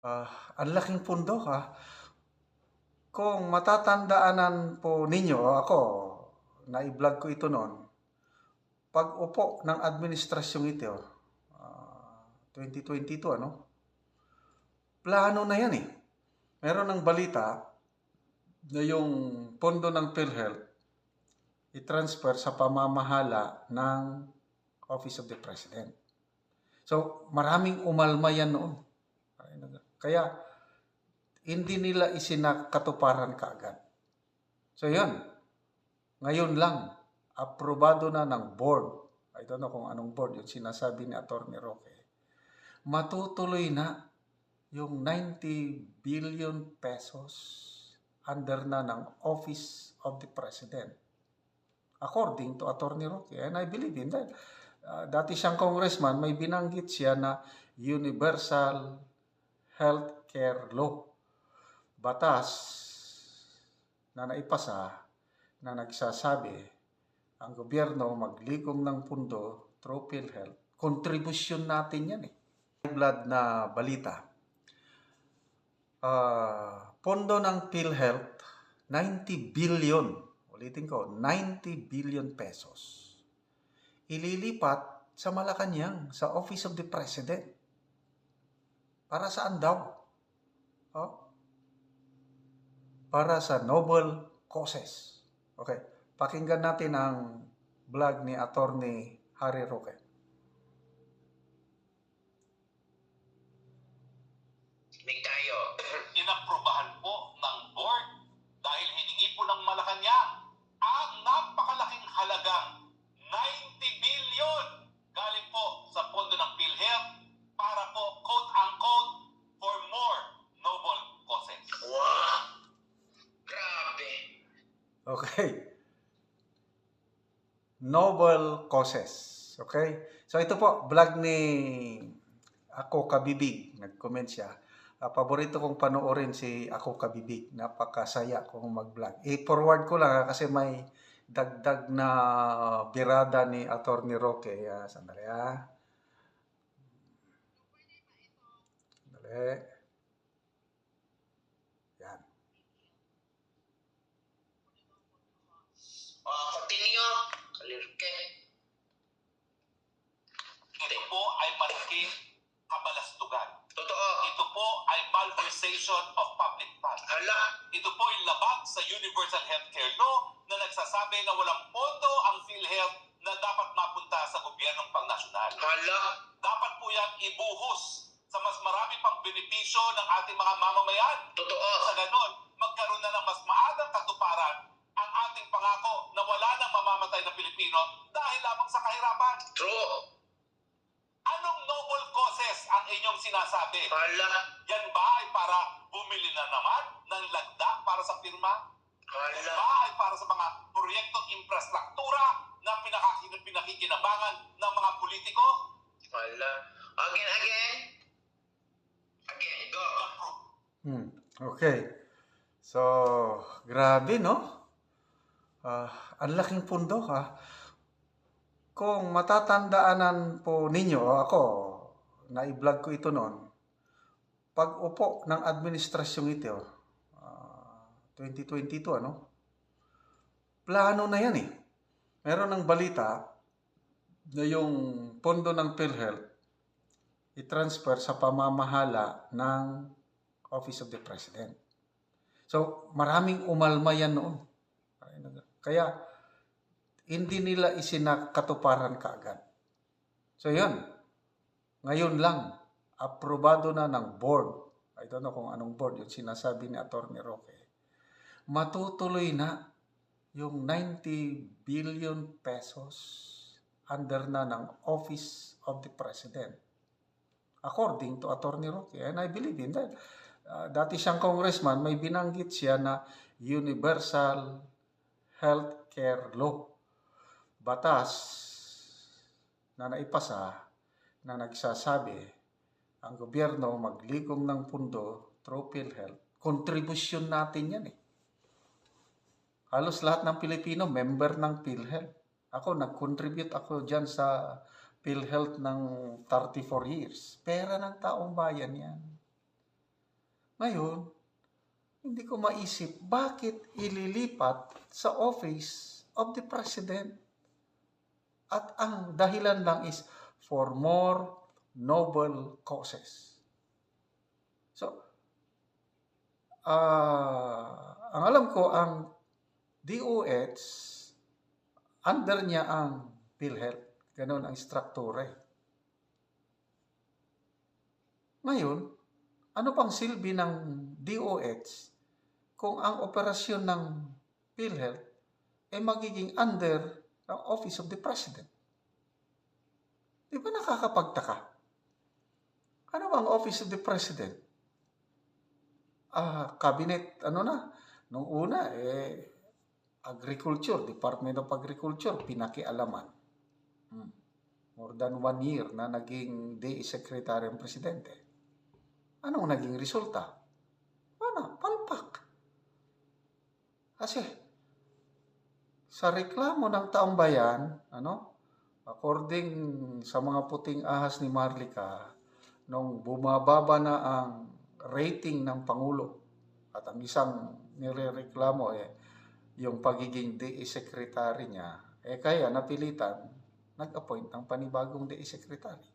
Ang laking pundo ka. Kung matatandaanan po ninyo, ako, na-vlog ko ito noon, pag-upo ng administrasyong ito, 2022, ano? Plano na yan eh. Meron ng balita na yung pondo ng PhilHealth i-transfer sa pamamahala ng Office of the President. So, maraming umalma yan noon. Kaya, hindi nila isinakatuparan kaagad. So, yun. Ngayon lang, aprobado na ng board. I don't know kung anong board yung sinasabi ni Atty. Roque. Matutuloy na yung 90 billion pesos under na ng Office of the President. According to Atty. Roque, and I believe in that. Dati siyang congressman, may binanggit siya na Universal Healthcare Law. Batas na naipasa na nagsasabi ang gobyerno maglikom ng pundo through PhilHealth. Kontribusyon natin yan eh. Blood na balita. Pondo ng PhilHealth, 90 billion. Ulitin ko, 90 billion pesos. Ililipat sa Malacanang, sa Office of the President. Para saan daw? Para sa noble causes. Okay, pakinggan natin ang vlog ni Atty. Harry Roque. Tayo. Inaprubahan po ng board dahil hiningi po ng Malacanang ang napakalaking halagang 90 billion galing po sa pondo ng PhilHealth para po quote-unquote for more noble causes. Wow! Grabe. Okay. Noble causes. Okay? So ito po, vlog ni Ako Kabibig. Nag-comment siya. Paborito kong panoorin si Ako Kabibig. Napakasaya kong mag-vlog. I-forward ko lang kasi may dagdag na birada ni Atty. Roque. Sandali Sandali. Yan. Continue. Kalirke. Ito po ay malaking kabalastugan. Totoo. Ito po ay malversation of public funds. Hala. Ito po ay labag sa Universal Healthcare Law na nagsasabi na walang pondo ang PhilHealth na dapat mapunta sa gobyernong pangnasyonal. Hala. Dapat po yan ibuhos sa mas marami pang benepisyo ng ating mga mamamayan. Totoo. Sa ganon, magkaroon na ng mas maagang katuparan ang ating pangako na wala nang mamamatay na Pilipino dahil lamang sa kahirapan. True. Anong noble causes ang inyong sinasabi? Hala. Yan ba ay para bumili na naman ng lagda para sa firma? Yan Hala. ba ay para sa mga proyektong infrastruktura na pinakikinabangan ng mga politiko? Hala. Again. Go. Okay. So, grabe, no? Ang laking pundo ka. Kung matatandaanan po ninyo, ako, na-vlog ko ito noon, pag-upo ng administrasyong ito, 2022, ano? Plano na yan eh. Meron ng balita na yung pondo ng PhilHealth i-transfer sa pamamahala ng Office of the President. So, maraming umalma yan noon. Kaya, hindi nila isinakatuparan kaagad. So, yun. Ngayon lang, aprobado na ng board. I don't know kung anong board yung sinasabi ni Atty. Roque. Matutuloy na yung 90 billion pesos under na ng Office of the President. According to Atty. Roque, and I believe in that. Dati siyang congressman, may binanggit siya na Universal Healthcare Law. Batas na naipasa na nagsasabi ang gobyerno maglikom ng pundo through PhilHealth. Kontribusyon natin yan eh. Halos lahat ng Pilipino member ng PhilHealth. Ako, nag-contribute ako dyan sa PhilHealth ng 34 years. Pera ng taong bayan yan. Ngayon, hindi ko maisip bakit ililipat sa office of the president. At ang dahilan lang is for more noble causes. So, ang alam ko, ang DOH, under niya ang PhilHealth. Ganon ang struktura. Ngayon, ano pang silbi ng DOH kung ang operasyon ng PhilHealth ay magiging under ang Office of the President? Di ba nakakapagtaka? Ano ba ang Office of the President? Cabinet, nung una, Agriculture, Department of Agriculture, pinakialaman. More than 1 year na naging DE Secretary ang Presidente. Anong naging resulta? Palpak. Kasi, sa reklamo ng taong bayan, according sa mga puting ahas ni Marlica, nung bumababa na ang rating ng Pangulo at ang isang nirereklamo yung pagiging DE Secretary niya, kaya napilitan, nag-appoint ng panibagong DE Secretary.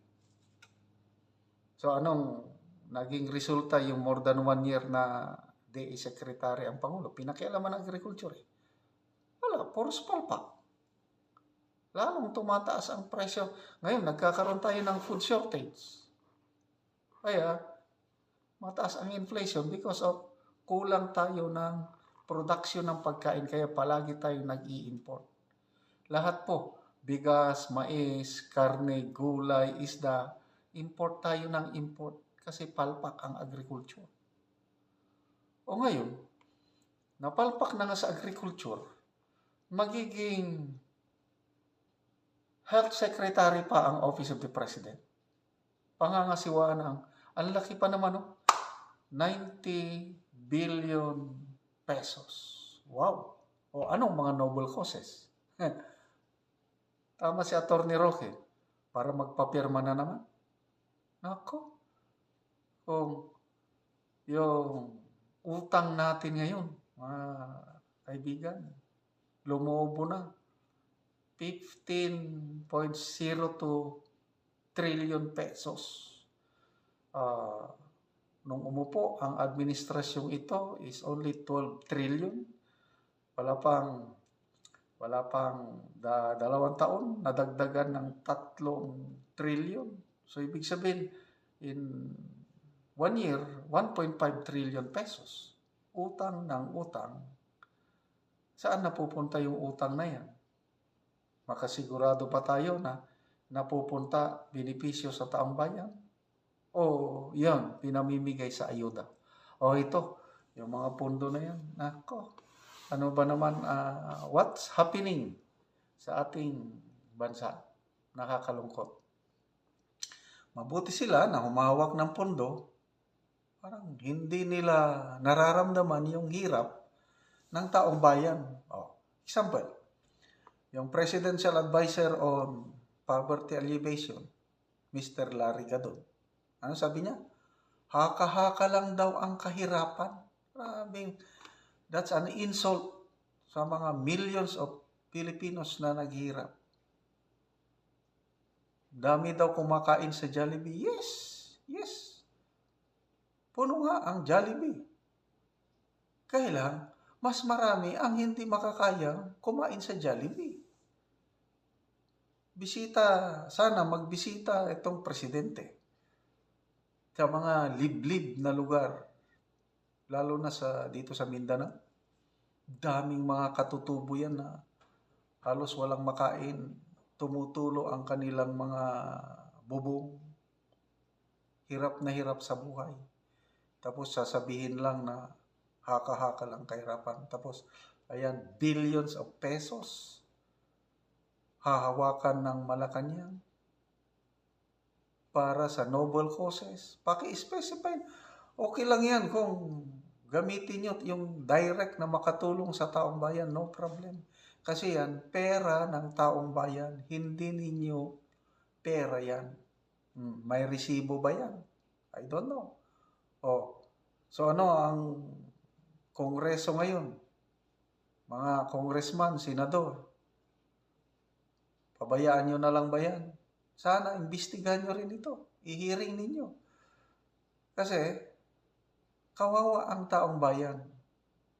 So anong naging resulta yung more than 1 year na DE Secretary ang Pangulo? Pinakialaman ng agriculture. Wala, puros palpak. Lalong tumataas ang presyo. Ngayon, nagkakaroon tayo ng food shortage. Kaya, mataas ang inflation because of kulang tayo ng production ng pagkain. Kaya palagi tayo nag-i-import. Lahat po, bigas, mais, karne, gulay, isda, import tayo ng import kasi palpak ang agriculture. O ngayon, napalpak na nga sa agriculture, magiging Health Secretary pa ang Office of the President. Pangangasiwaan ang laki pa naman, 90 billion pesos. Wow! O anong mga noble causes? Tama si Atty. Roque, para magpapirma na naman. Nako, kung yung utang natin ngayon, mga kaibigan, lumobo na 15.02 trillion pesos. Nung umupo ang administrasyong ito is only 12 trillion. Wala pang 2 taon, nadagdagan ng 3 trillion. So ibig sabihin, in 1 year, 1.5 trillion pesos. Utang ng utang. Saan napupunta yung utang na yan? Makasigurado pa tayo na napupunta benepisyo sa taong bayan? O yan, pinamimigay sa ayuda? O ito, yung mga pundo na yan, nako, ano ba naman, what's happening sa ating bansa? Nakakalungkot. Mabuti sila na humawak ng pondo, parang hindi nila nararamdaman yung hirap ng taong bayan. Example, yung Presidential Advisor on Poverty Alleviation, Mr. Larry Gadon. Ano sabi niya? Haka-haka lang daw ang kahirapan. That's an insult sa mga millions of Filipinos na naghihirap. Dami daw kumakain sa Jollibee. Yes. Puno nga ang Jollibee. Kaya lang, mas marami ang hindi makakayang kumain sa Jollibee. Sana magbisita itong presidente sa mga liblib na lugar, lalo na dito sa Mindanao. Daming mga katutubo yan na halos walang makain, tumutulo ang kanilang mga bubong, hirap na hirap sa buhay. Tapos sasabihin lang na haka-haka lang kahirapan. Tapos, ayan, billions of pesos hahawakan ng Malacanang para sa noble causes. Paki-specify. Okay lang yan kung gamitin nyo yung direct na makatulong sa taong bayan, no problem. Kasi yan, pera ng taong bayan, hindi ninyo pera yan. May resibo ba yan? I don't know. So ano ang Kongreso ngayon? Mga congressman, senador, pabayaan nyo na lang ba yan? Sana imbestigahan nyo rin ito. I-hearing ninyo. Kasi kawawa ang taong bayan.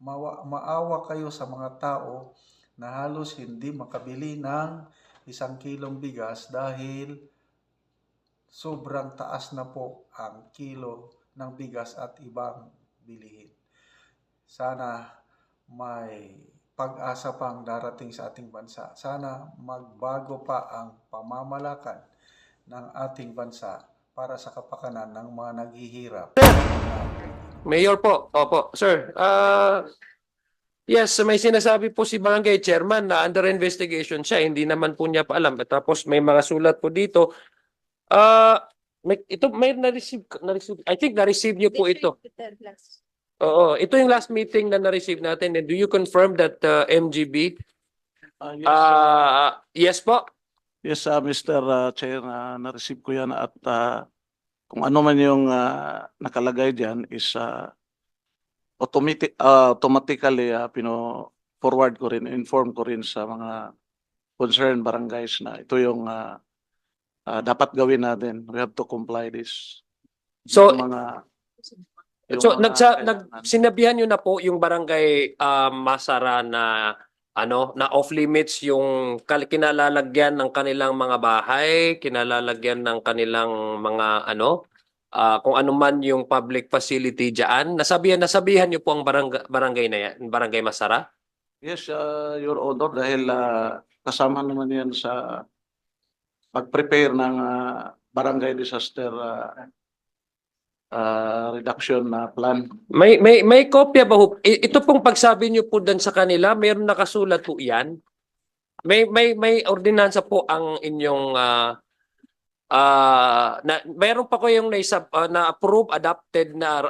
Maawa kayo sa mga tao na halos hindi makabili ng 1 kilong bigas dahil sobrang taas na po ang kilo ng bigas at ibang bilihin. Sana may pag-asa pang darating sa ating bansa. Sana magbago pa ang pamamalakad ng ating bansa para sa kapakanan ng mga naghihirap. Mayor po, opo, sir. Yes, may sinasabi po si Barangay Chairman na under investigation siya, hindi naman po niya pa alam. Tapos may mga sulat po dito. May na-receive, I think na-receive niyo po ito. Oo, ito yung last meeting na na-receive natin. And do you confirm that MGB? Yes po. Yes, Mr. Chair, na-receive ko yan at kung ano man yung nakalagay diyan is automatically forward ko rin, inform ko rin sa mga concerned barangays na ito yung dapat gawin natin. We have to comply this. So, Yung mga sinabihan niyo na po yung barangay Masara na na off limits yung kinalalagyan ng kanilang mga bahay, kinalalagyan ng kanilang mga kung ano man yung public facility diyan. Nasabihan niyo po ang barangay na yan, barangay Masara? Yes, Your Honor, dahil kasama naman yan sa pag-prepare ng barangay disaster reduction plan. May kopya ba ho? Ito pong pagsabi niyo po dan sa kanila, mayroon nakasulat po 'yan. May ordinansa po ang inyong mayroon pa ko yung na approve adopted na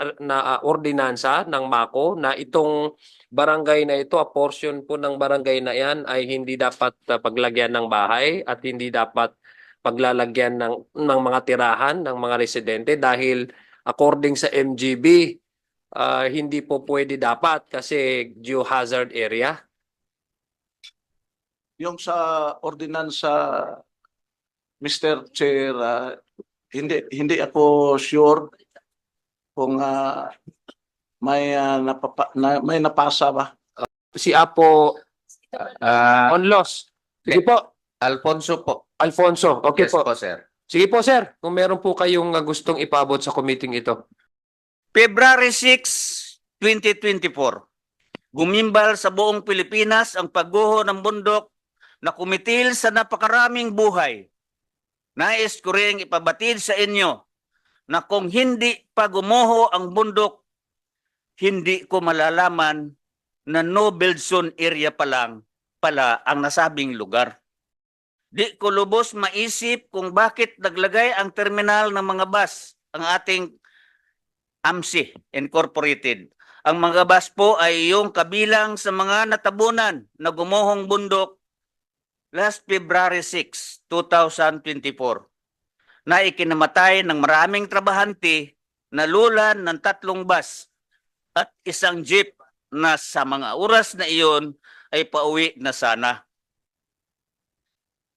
ordinansa ng MACO na itong barangay na ito, a portion po ng barangay na 'yan ay hindi dapat paglagyan ng bahay at hindi dapat paglalagyan ng mga tirahan ng mga residente dahil according sa MGB, hindi po pwede dapat kasi geohazard area. Yung sa ordinansa, Mr. Chair, hindi ako sure kung may napasa ba. Si Apo Onlos. Sige po. Alfonso po. Alfonso. Okay Yes po. po, sir. Sige po, sir. Kung meron po kayong gustong ipabot sa committee ito. February 6, 2024. Gumimbal sa buong Pilipinas ang pagguho ng bundok na kumitil sa napakaraming buhay. Nais ko ring ipabatid sa inyo na kung hindi pa gumuho ang bundok, hindi ko malalaman na no build zone area pala ang nasabing lugar. Di ko lubos maisip kung bakit naglagay ang terminal ng mga bus, ang ating AMSI Incorporated. Ang mga bus po ay yung kabilang sa mga natabunan na gumuhong bundok last February 6, 2024 na ikinamatay ng maraming trabahante na lulan ng 3 bus at 1 jeep na sa mga oras na iyon ay pauwi na sana.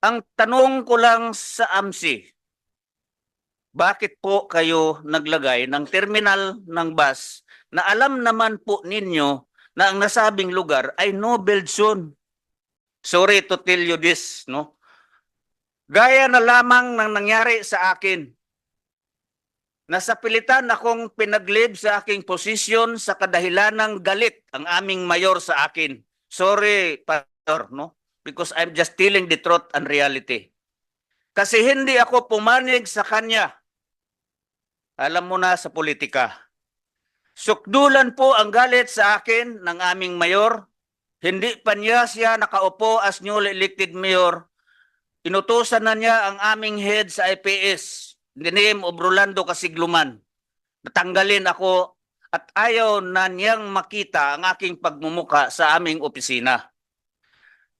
Ang tanong ko lang sa AMSI, bakit po kayo naglagay ng terminal ng bus na alam naman po ninyo na ang nasabing lugar ay no build zone? Sorry to tell you this, no? Gaya na lamang ng nangyari sa akin. Nasa pilitan akong pinaglib sa aking posisyon sa kadahilan ng galit ang aming mayor sa akin. Sorry, Pastor, no? Because I'm just telling the truth and reality. Kasi hindi ako pumanig sa kanya. Alam mo na sa politika. Sukdulan po ang galit sa akin ng aming mayor. Hindi pa niya nakaupo as newly elected mayor. Inutusan na niya ang aming head sa IPS, in the name of Rolando Casigluman. Natanggalin ako at ayaw na niyang makita ang aking pagmumuka sa aming opisina.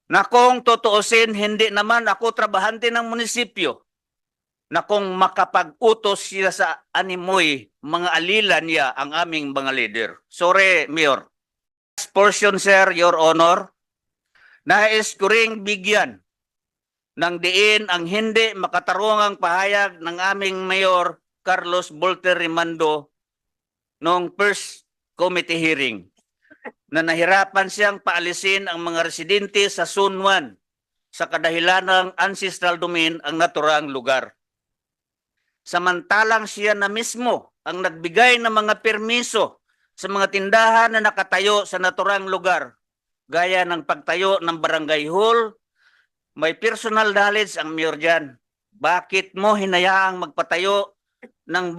Na kung tutuusin, hindi naman ako trabahante ng munisipyo. na kung makapag-utos sila sa animoy, mga alila niya ang aming mga leader. Sorry, Mayor. Last portion, sir, Your Honor. Nais ko ring bigyan ng diin ang hindi makatarungang pahayag ng aming Mayor Carlos Bolter Rimando noong first committee hearing na nahirapan siyang paalisin ang mga residente sa Zone 1 sa kadahilan ng ancestral domain ang naturang lugar. Samantalang siya na mismo ang nagbigay ng mga permiso sa mga tindahan na nakatayo sa naturang lugar, gaya ng pagtayo ng barangay hall. May personal knowledge ang mayor dyan. Bakit mo hinayaang magpatayo ng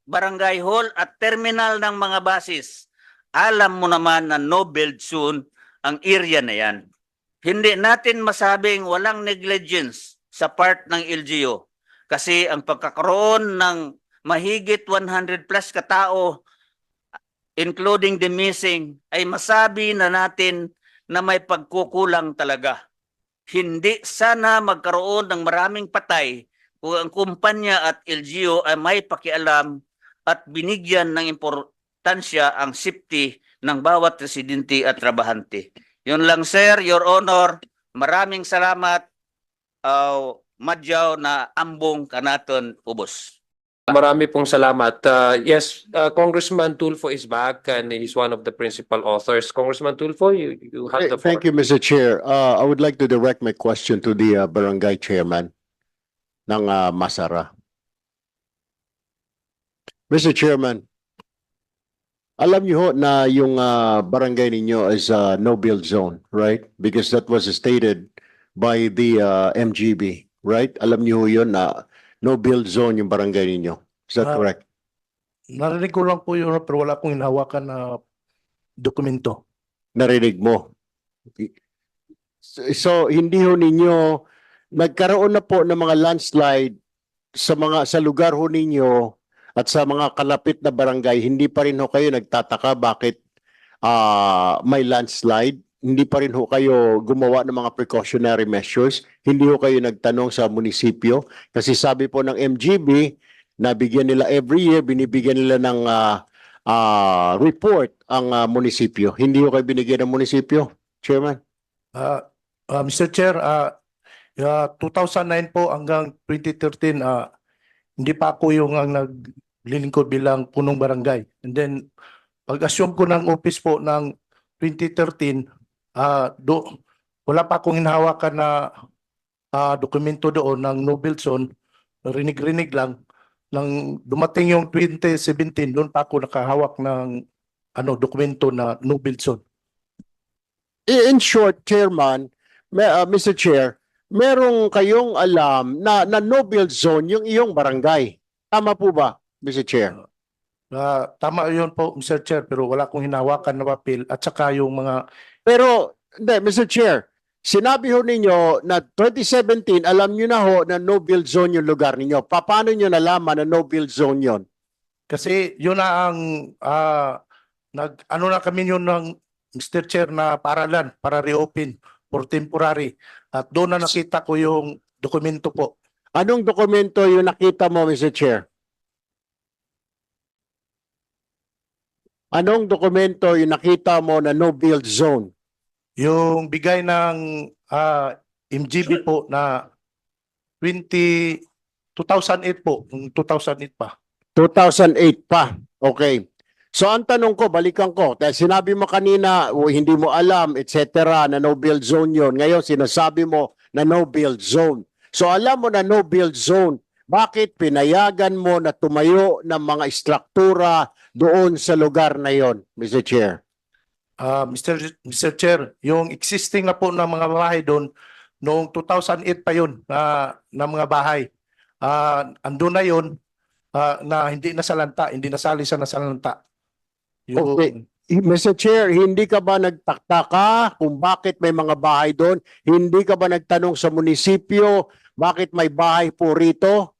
barangay hall at terminal ng mga basis? Alam mo naman na no build zone ang area na yan. Hindi natin masabing walang negligence sa part ng LGU kasi ang pagkakaroon ng mahigit 100 plus katao including the missing ay masabi na natin na may pagkukulang talaga. Hindi sana magkaroon ng maraming patay kung ang kumpanya at LGU ay may pakialam at binigyan ng importansya ang safety ng bawat residente at trabahante. Yun lang, sir, Your Honor. Maraming salamat. Madyaw na ambong kanaton ubos. Marami pong salamat. Yes, Congressman Tulfo is back and he's one of the principal authors. Congressman Tulfo, you have the floor. Thank you, Mr. Chair. I would like to direct my question to the barangay chairman ng Masara. Mr. Chairman, alam niyo ho na yung barangay ninyo is no build zone, right? Because that was stated by the MGB, right? Alam niyo ho yun na no build zone yung barangay ninyo. Is that correct? Narinig ko lang po yun, pero wala akong hinahawakan na dokumento. Narinig mo. So hindi ho ninyo nagkaroon na po ng mga landslide sa lugar ho ninyo at sa mga kalapit na barangay, hindi pa rin ho kayo nagtataka bakit may landslide? Hindi pa rin ho kayo gumawa ng mga precautionary measures? Hindi ho kayo nagtanong sa munisipyo? Kasi sabi po ng MGB, nabigyan nila every year, binibigyan nila ng report ang munisipyo. Hindi ho kayo binigyan ng munisipyo, Chairman? Mr. Chair, 2009 po hanggang 2013, hindi pa ako yung ang naglilingkod bilang punong barangay. And then, pag-assume ko ng office po ng 2013, wala pa akong hinahawakan na dokumento doon ng no build zone. Rinig-rinig lang. Nang dumating yung 2017, doon pa ako nakahawak ng dokumento na no build zone. In short, Chairman, Mr. Chair, merong kayong alam na no build zone yung iyong barangay. Tama po ba, Mr. Chair? Tama yun po, Mr. Chair, pero wala akong hinahawakan na papel at saka yung mga... Pero, hindi, Mr. Chair, sinabi ho ninyo na 2017, alam nyo na ho na no build zone yung lugar ninyo. Paano nyo nalaman na no build zone yon? Kasi yun na ang... na kami yun ng Mr. Chair na paralan para reopen for temporary. At doon na nakita ko yung dokumento po. Anong dokumento yung nakita mo, Mr. Chair? Anong dokumento yung nakita mo na no build zone? Yung bigay ng MGB po na 2008 po, 2008 pa. 2008 pa. Okay. So ang tanong ko, balikan ko, dahil sinabi mo kanina, hindi mo alam, etc., na no build zone yon. Ngayon, sinasabi mo na no build zone. So alam mo na no build zone, bakit pinayagan mo na tumayo ng mga istruktura doon sa lugar na yon, Mr. Chair? Mr. Chair, yung existing na po ng mga bahay doon, noong 2008 pa yun na mga bahay. Andun na yun na hindi nasalanta, hindi nasali sa nasalanta. Okay. Mr. Chair, hindi ka ba nagtaktaka kung bakit may mga bahay doon? Hindi ka ba nagtanong sa munisipyo bakit may bahay po rito?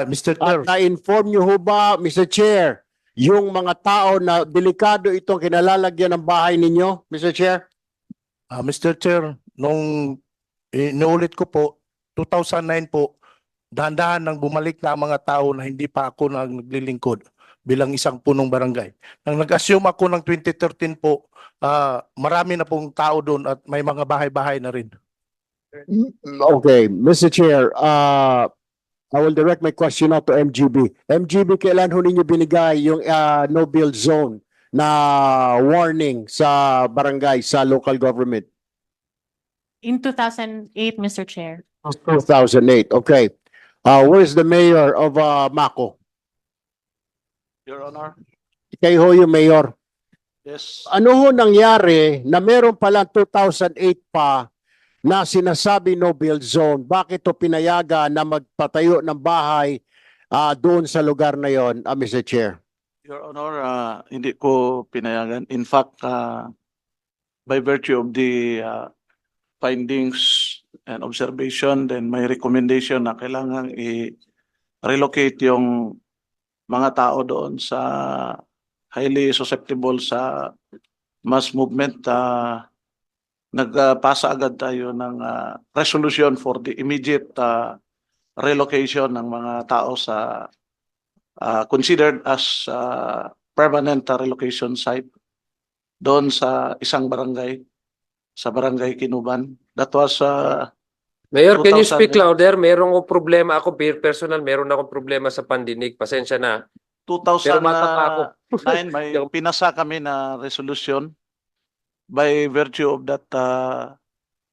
Mr. Chair, At na-inform nyo ho ba, Mr. Chair, yung mga tao na delikado itong kinalalagyan ng bahay ninyo, Mr. Chair? Mr. Chair, nung inuulit ko po, 2009 po, dahan-dahan nang bumalik na ang mga tao na hindi pa ako naglilingkod bilang isang punong barangay. Nang nag-assume ako ng 2013 po, marami na pong tao doon at may mga bahay-bahay na rin. Okay, Mr. Chair, I will direct my question out to MGB. MGB, kailan ho ninyo binigay yung no-build zone na warning sa barangay, sa local government? In 2008, Mr. Chair. 2008, okay. Where's the mayor of Mako? Your Honor. Kayo ho yung mayor. Yes. Ano ho nangyari na meron pala 2008 pa na sinasabi no build zone? Bakit to pinayagan na magpatayo ng bahay doon sa lugar na yon, Mr. Chair? Your Honor, hindi ko pinayagan. In fact, by virtue of the findings and observation, then may recommendation na kailangan i-relocate yung mga tao doon sa highly susceptible sa mass movement. Nagpasa agad tayo ng resolution for the immediate relocation ng mga tao sa considered as permanent relocation site doon sa isang barangay, sa barangay Kinuban. That was Mayor, can you speak 2008. louder? Merong ko problema ako, personal, meron akong problema sa pandinig. Pasensya na. Pero bata pa ako. 2009 may pinasa kami na resolution by virtue of that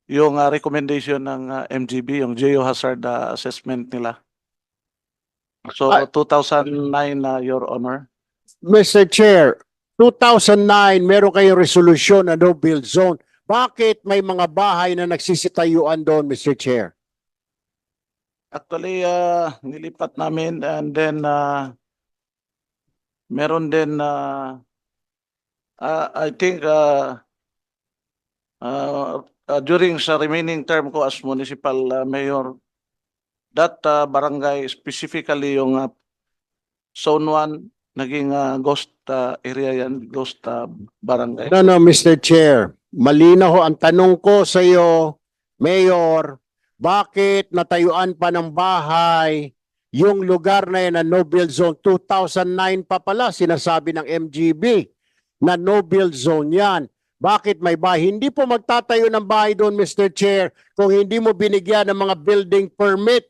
yung recommendation ng MGB, yung geohazard assessment nila. So 2009 Your Honor. Mr. Chair, 2009, meron kayong resolution na no build zone. Bakit may mga bahay na nagsisitayuan doon, Mr. Chair? Actually, nilipat namin and then meron din I think during sa remaining term ko as municipal mayor, that barangay, specifically yung Zone 1, naging ghost area yan, ghost barangay. No, Mr. Chair. Malinaw ho ang tanong ko sa iyo, Mayor, bakit natayuan pa ng bahay yung lugar na yan na no build zone? 2009 pa pala sinasabi ng MGB na no build zone yan. Bakit may bahay? Hindi po magtatayo ng bahay doon, Mr. Chair, kung hindi mo binigyan ng mga building permit,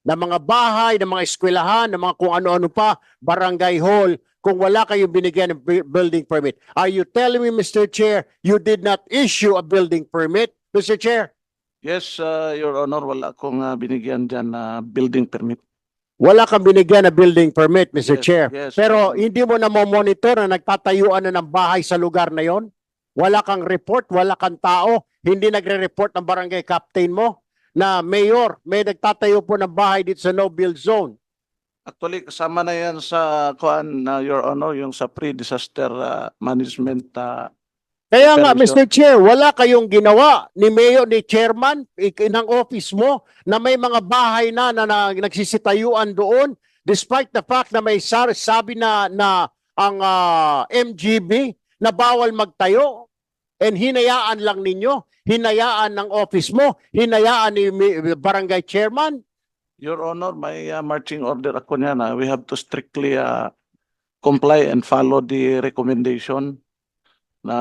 ng mga bahay, ng mga eskwelahan, ng mga kung ano-ano pa, barangay hall, kung wala kayong binigyan ng building permit. Are you telling me, Mr. Chair, you did not issue a building permit, Mr. Chair? Yes, Your Honor, wala akong binigyan dyan na building permit. Wala kang binigyan na building permit, Mr. Yes, Chair. yes. Pero hindi mo na monitor na nagtatayuan na ng bahay sa lugar na yon? Wala kang report, wala kang tao, hindi nagre-report ng barangay captain mo na, Mayor, may nagtatayo po ng bahay dito sa no-build zone. Actually, kasama na yan sa kuan na Your Honor, yung sa pre-disaster management. Kaya nga, Permission. Mr. Chair, wala kayong ginawa ni Mayor, ni Chairman, ng office mo na may mga bahay na nagsisitayuan doon despite the fact na may sabi na ang MGB na bawal magtayo and hinayaan lang ninyo, hinayaan ng office mo, hinayaan ni Barangay Chairman. Your Honor, may marching order ako niya na we have to strictly comply and follow the recommendation na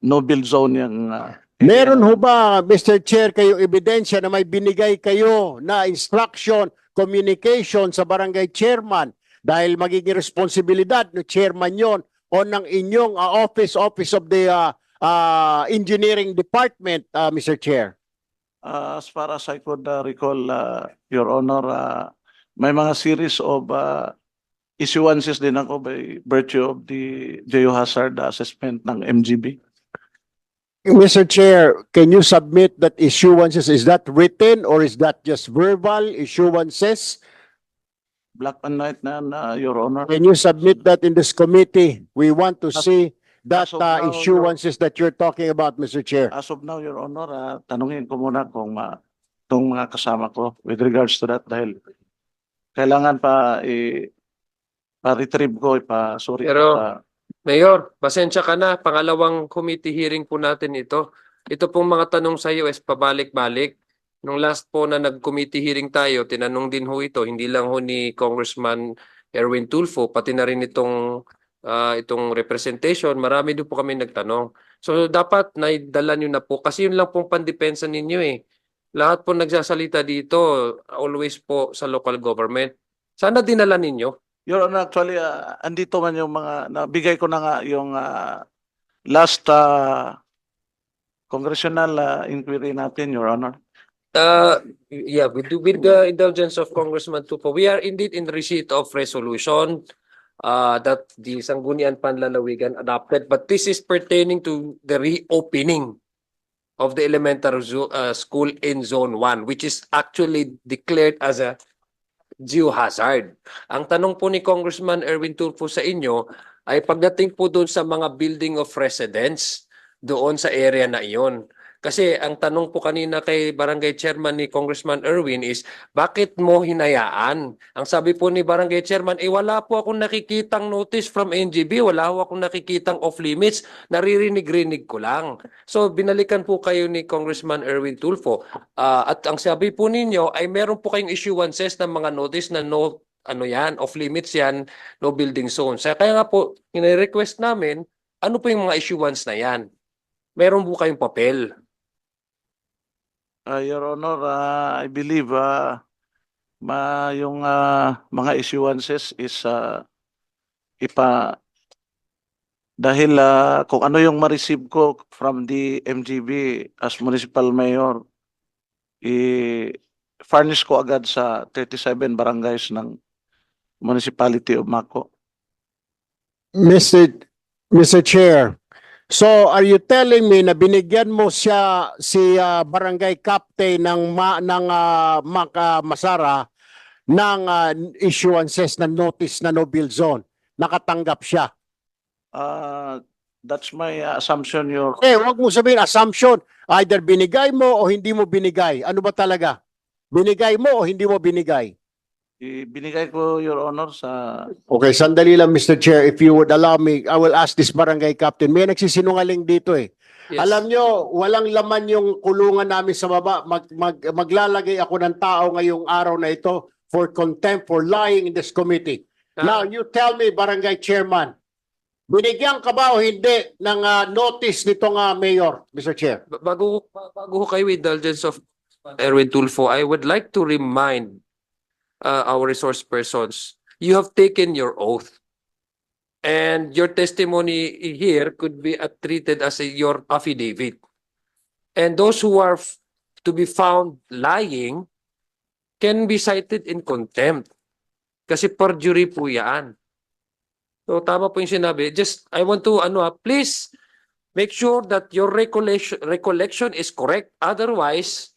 no build zone yung Meron ho ba, Mr. Chair, kayong ebidensya na may binigay kayo na instruction, communication sa Barangay Chairman dahil magiging responsibilidad ng Chairman yon o ng inyong office of the Engineering Department, Mr. Chair? as far as I could recall, Your Honor, may mga series of issuances din ako by virtue of the geohazard assessment ng MGB. Mr. Chair, can you submit that issuances? Is that written or is that just verbal issuances? Black and white na, Your Honor. Can you submit that in this committee? We want to see that as of now, issuances that you're talking about, Mr. Chair. As of now, Your Honor, tanungin ko muna kung itong mga kasama ko with regards to that dahil kailangan pa-retrieve ko, sorry. Pero, Mayor, pasensya ka na. Pangalawang committee hearing po natin ito. Ito pong mga tanong sa iyo is pabalik-balik. Nung last po na nag-committee hearing tayo, tinanong din ho ito, hindi lang ho ni Congressman Erwin Tulfo, pati na rin itong representation, marami din po kami nagtanong. So dapat naidala nyo na po, kasi yun lang pong pandepensa ninyo eh. Lahat po nagsasalita dito, always po sa local government. Sana dinala ninyo. Your Honor, actually, andito man yung mga, nabigay ko na nga yung last congressional inquiry natin, Your Honor. Yeah, with the indulgence of Congressman Tupo, we are indeed in receipt of resolution that the Sangguniang Panlalawigan adopted, but this is pertaining to the reopening of the elementary school in Zone 1, which is actually declared as a geohazard. Ang tanong po ni Congressman Erwin Tulfo sa inyo ay pagdating po doon sa mga building of residence doon sa area na iyon. Kasi ang tanong po kanina kay Barangay Chairman ni Congressman Erwin is, bakit mo hinayaan? Ang sabi po ni Barangay Chairman, wala po akong nakikitang notice from NGB, wala po akong nakikitang off limits, naririnig-rinig ko lang. So binalikan po kayo ni Congressman Erwin Tulfo. At ang sabi po ninyo ay meron po kayong issuances ng mga notice na no, ano yan, off limits yan, no building zones. Kaya nga po, ina-request namin, ano po yung mga issuance na yan? Meron po kayong papel. Your Honor, I believe yung mga issuances is dahil kung ano yung ma-receive ko from the MGB as municipal mayor, i-furnish ko agad sa 37 barangays ng municipality of Mako. Mr. Chair, so are you telling me na binigyan mo siya si barangay captain ng Masara ng issuances na notice na no build zone? Nakatanggap siya. That's my assumption, Your Wag mo sabihin assumption. Either binigay mo o hindi mo binigay. Ano ba talaga? Binigay mo o hindi mo binigay? Binigay ko, Your Honor, sa... Okay, sandali lang, Mr. Chair. If you would allow me, I will ask this barangay captain. May nagsisinungaling dito eh. Yes. Alam nyo, walang laman yung kulungan namin sa baba. Maglalagay ako ng tao ngayong araw na ito for contempt for lying in this committee. Now, you tell me, barangay chairman, binigyan ka ba o hindi ng notice nitong mayor, Mr. Chair? Bago ho kayo with indulgence of Erwin Tulfo, I would like to remind our resource persons, you have taken your oath. And your testimony here could be treated as your affidavit. And those who are to be found lying can be cited in contempt. Kasi perjury po yan. So tama po yung sinabi. Just, I want to, please make sure that your recollection is correct. Otherwise,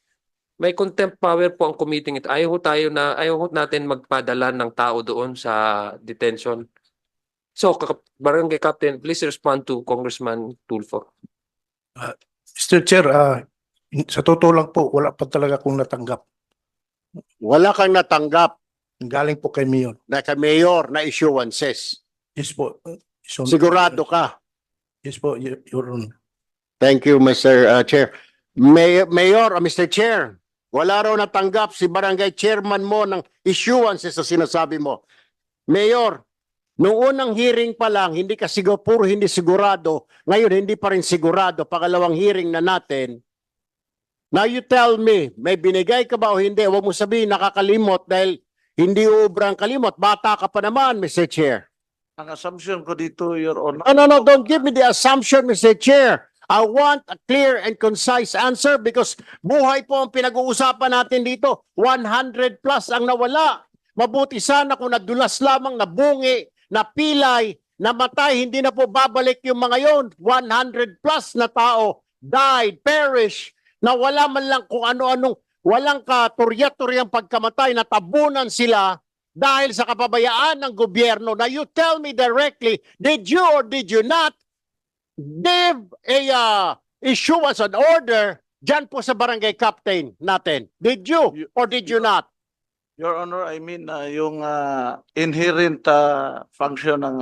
may contempt power po ang committing it. Ayaw natin magpadala ng tao doon sa detention. So, Barangay Captain, please respond to Congressman Tulfo. Mr. Chair, sa totoo lang po, wala pa talaga akong natanggap. Wala kang natanggap Galing po kay Mayor. na kay mayor na issuances. Yes po. Sigurado ka. Yes po, Your Honor. Thank you, Mr. Chair. Mayor, Mr. Chair, wala raw natanggap si barangay chairman mo ng issuances sa sinasabi mo. Mayor, nung unang hearing pa lang, hindi ka puro hindi sigurado. Ngayon, hindi pa rin sigurado. Pangalawang hearing na natin. Now you tell me, may binigay ka ba o hindi? Huwag mo sabihin nakakalimot dahil hindi ubrang kalimot. Bata ka pa naman, Mr. Chair. Ang assumption ko dito, Your Honor. No, don't give me the assumption, Mr. Chair. I want a clear and concise answer because buhay po ang pinag-uusapan natin dito. 100 plus ang nawala. Mabuti sana kung nadulas lamang, nabungi, napilay, namatay, hindi na po babalik yung mga yon. 100 plus na tao died, perished, na wala man lang kung ano-anong, walang katurya-turyang pagkamatay, natabunan sila dahil sa kapabayaan ng gobyerno. Now you tell me directly, did you or did you not give a issuance an order dyan po sa barangay captain natin? Did you or did you not? Your Honor, I mean yung inherent function ng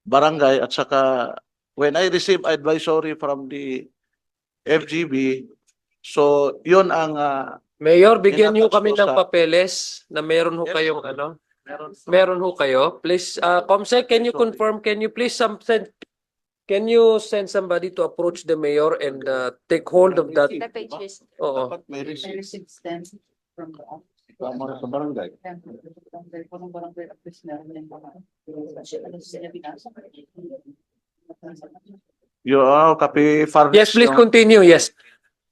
barangay at saka when I receive advisory from the FGB, So, yun ang Mayor, bigyan niyo Inattach kami ko ng sa- papeles na meron ho Yes. kayong ano. Meron ho kayo. Please, Comsec, can you confirm, can you please send, can you send somebody to approach the mayor and take hold of that? The pages. Oo. Dapat may receipt. Receipts then from the office. Tama sa barangay. Your Honor, copy furnish. Yes, please yung- continue. Yes.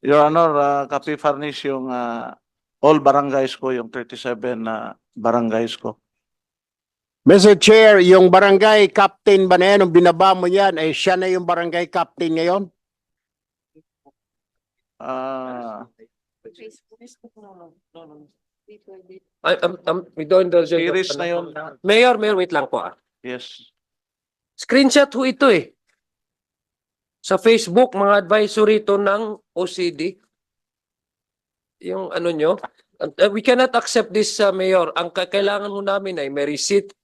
Your Honor, copy furnish yung all barangays ko, yung 37 na barangays ko. Mr. Chair, yung barangay captain ba na yan, nung binaba mo yan, eh siya na yung barangay captain ngayon? We don't indulge in- Iris na yun. Mayor, wait lang po. Yes. Screenshot ho ito eh. Sa Facebook, mga advisory to ng OCD. Yung ano nyo. We cannot accept this, Mayor. Ang kailangan ho namin ay may receipt,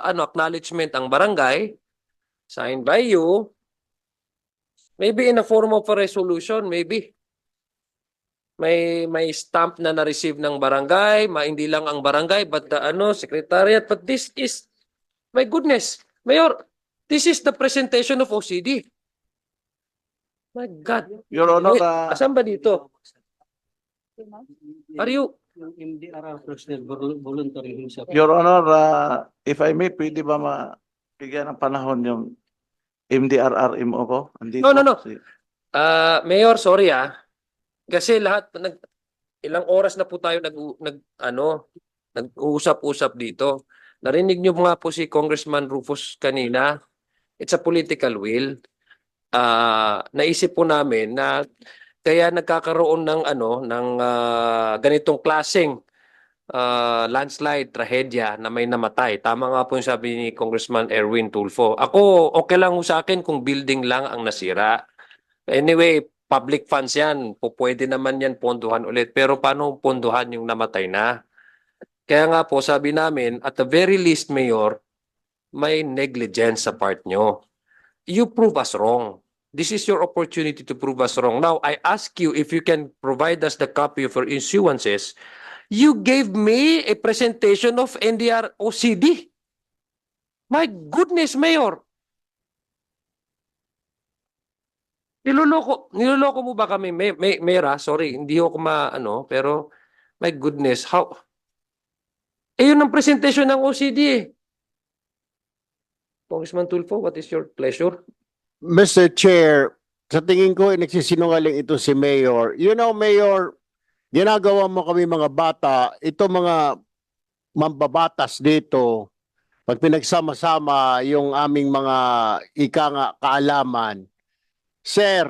acknowledgement ang barangay, signed by you, maybe in a form of a resolution, maybe. May stamp na na-receive ng barangay, hindi lang ang barangay, but the secretariat. But this is, my goodness, Mayor, this is the presentation of OCD. My God. Your Honor, Wait, asan ba dito? Are you? Your Honor, if I may, pwede ba mabigyan ng panahon yung MDRRMO ko? Andito, No. Mayor, sorry Kasi ilang oras na po tayo nag-uusap-usap dito. Narinig niyo nga po si Congressman Rufus kanina. It's a political will. Naisip po namin na kaya nagkakaroon ng ganitong klaseng landslide, trahedya na may namatay. Tama nga po yung sabi ni Congressman Erwin Tulfo. Ako, okay lang po sa akin kung building lang ang nasira. Anyway, public funds yan. Pwede naman yan ponduhan ulit. Pero paano ponduhan yung namatay na? Kaya nga po, sabi namin, at the very least, Mayor, may negligence sa part nyo. You prove us wrong. This is your opportunity to prove us wrong. Now, I ask you if you can provide us the copy of your issuances. You gave me a presentation of NDR OCD. My goodness, Mayor. Niloloko mo ba kami, Mayor? Sorry, hindi ako pero my goodness, how? Yun ang presentation ng OCD eh. Congressman Tulfo, what is your pleasure? Mr. Chair, sa tingin ko, nagsisinungaling ito si Mayor. You know, Mayor, ginagawa mo kami mga bata, ito mga mambabatas dito, pag pinagsama-sama yung aming mga kaalaman, Sir,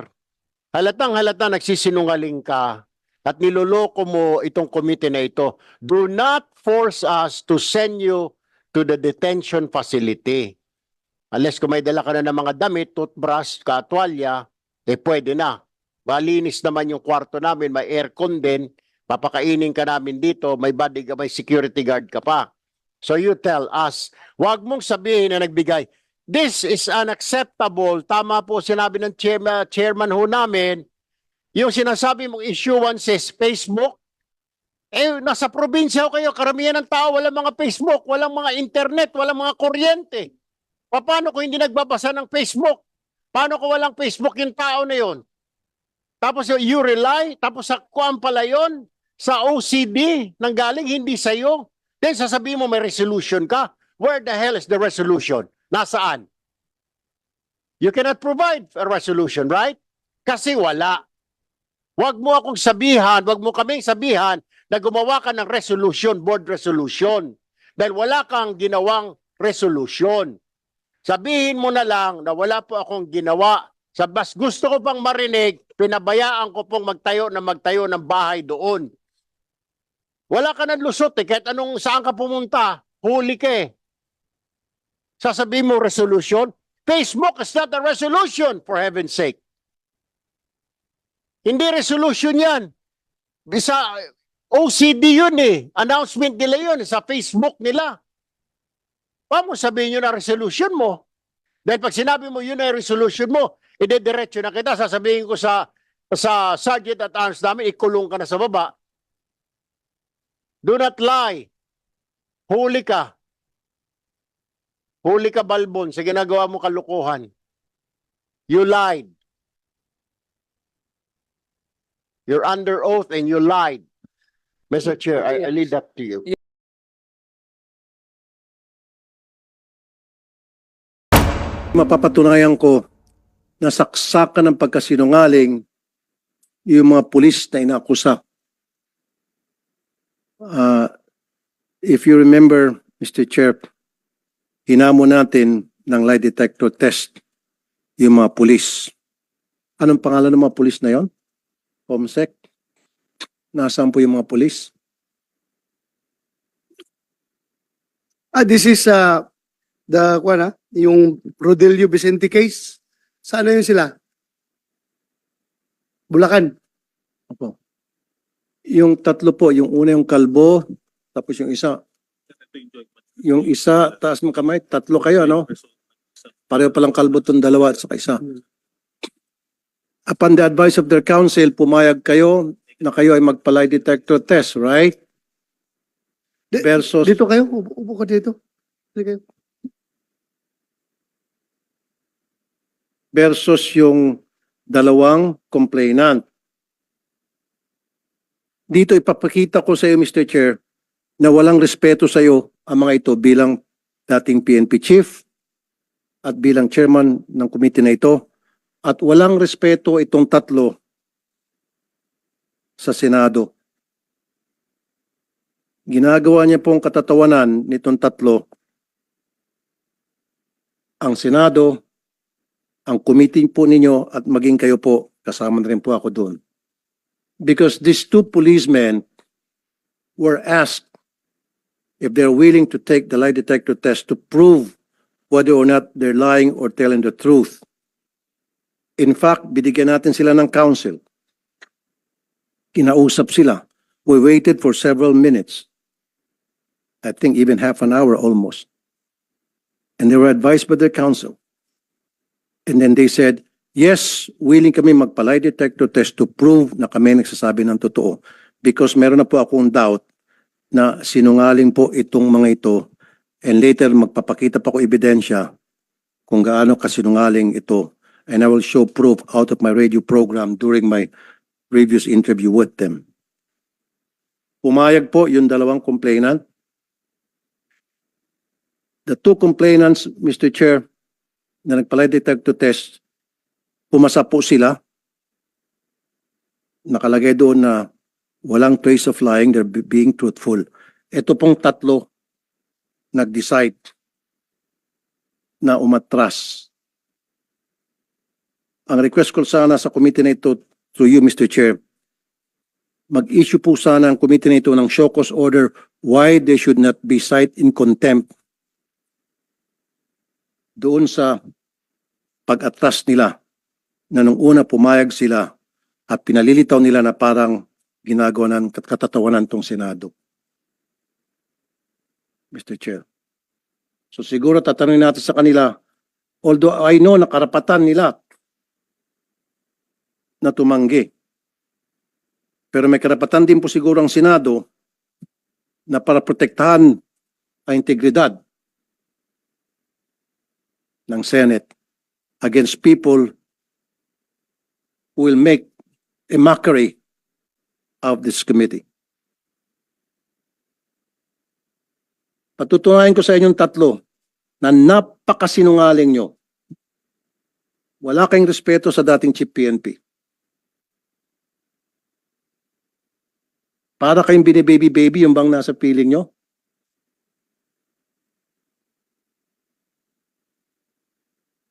halatang-halata nagsisinungaling ka at niloloko mo itong komite na ito. Do not force us to send you to the detention facility. Unless kung may dala ka na ng mga damit, toothbrush, katwalya, pwede na. Malinis naman yung kwarto namin, may aircon din, papakainin ka namin dito, may may security guard ka pa. So you tell us, wag mong sabihin na nagbigay, this is unacceptable. Tama po sinabi ng chairman ho namin, yung sinasabi mong issuances, Facebook, nasa probinsya ho kayo, karamihan ng tao, walang mga Facebook, walang mga internet, walang mga kuryente. Paano kung hindi nagbabasa ng Facebook? Paano kung walang Facebook yung tao na yun? Tapos you rely, tapos sa kuwan pala yun, sa OCD, nanggaling hindi sa'yo. Then sasabihin mo may resolution ka. Where the hell is the resolution? Nasaan? You cannot provide a resolution, right? Kasi wala. Wag mo akong sabihan, wag mo kaming sabihan na gumawa ka ng resolution, board resolution. Dahil wala kang ginawang resolution. Sabihin mo na lang na wala po akong ginawa. Mas gusto ko pang marinig, pinabayaan ko pong magtayo ng bahay doon. Wala ka ng lusot kahit saan ka pumunta, huli ka eh. Sasabihin mo resolution? Facebook is not a resolution, for heaven's sake. Hindi resolution yan. Bisa OCD yun eh. Announcement nila yun sa Facebook nila. Paano sabihin nyo na resolution mo? Dahil pag sinabi mo yun na resolution mo, idediretso na kita. Sasabihin ko sa sa Sergeant at Arms namin, ikulong ka na sa baba. Do not lie. Huli ka. Huli ka, Balbon, sa ginagawa mo kalukuhan. You lied. You're under oath and you lied. Mr. Chair, I leave that to you. Mapapatunayan ko na saksakan ng pagkasinungaling yung mga pulis na inakusa. If you remember, Mr. Chair, hinamon natin ng lie detector test yung mga pulis. Anong pangalan ng mga pulis na yon? Comsec? Nasaan po yung mga pulis? This is yung Rodelio Vicente case. Saan yun sila? Bulacan. Opo. Yung tatlo po, yung una yung kalbo, tapos yung isa, taas ng kamay, tatlo kayo, ano? Pareho palang kalbo tong dalawa at saka isa. Upon the advice of their counsel, pumayag kayo na kayo ay magpa-lie detector test, right? Versus Dito kayo? Upo ka dito. Dito kayo. versus yung dalawang complainant. Dito ipapakita ko sa iyo, Mr. Chair, na walang respeto sa iyo ang mga ito bilang dating PNP chief at bilang chairman ng committee na ito, at walang respeto itong tatlo sa Senado. Ginagawa niya pong katatawanan nitong tatlo ang Senado, ang committee po ninyo, at maging kayo po, kasama na rin po ako doon. Because these two policemen were asked if they're willing to take the lie detector test to prove whether or not they're lying or telling the truth. In fact, binigyan natin sila ng counsel. Kinausap sila. We waited for several minutes. I think even half an hour almost. And they were advised by their counsel. And then they said, yes, willing kami magpa-lie detector test to prove na kami nagsasabi ng totoo. Because meron na po akong doubt na sinungaling po itong mga ito, and later magpapakita pa ko ebidensya kung gaano kasinungaling ito. And I will show proof out of my radio program during my previous interview with them. Pumayag po yung dalawang complainant. The two complainants, Mr. Chair, na nagpa-lie detector test, pumasa po sila. Nakalagay doon na walang trace of lying, they're being truthful. Ito pong tatlo nag-decide na umatras. Ang request ko sana sa committee na ito, through you, Mr. Chair, mag-issue po sana ang committee na ito ng show cause order why they should not be cited in contempt doon sa pag-atras nila na nung una pumayag sila at pinalilitaw nila na parang ginagawa ng katatawanan tong Senado. Mr. Chair. So siguro tatanungin natin sa kanila, although I know na karapatan nila na tumanggi, pero may karapatan din po siguro ang Senado na para protektahan ang integridad ng Senate against people who will make a mockery of this committee. Patutunayan ko sa inyong tatlo na napakasinungaling nyo. Wala kayong respeto sa dating Chief PNP. Para kayong binibaby-baby yung bang nasa piling nyo?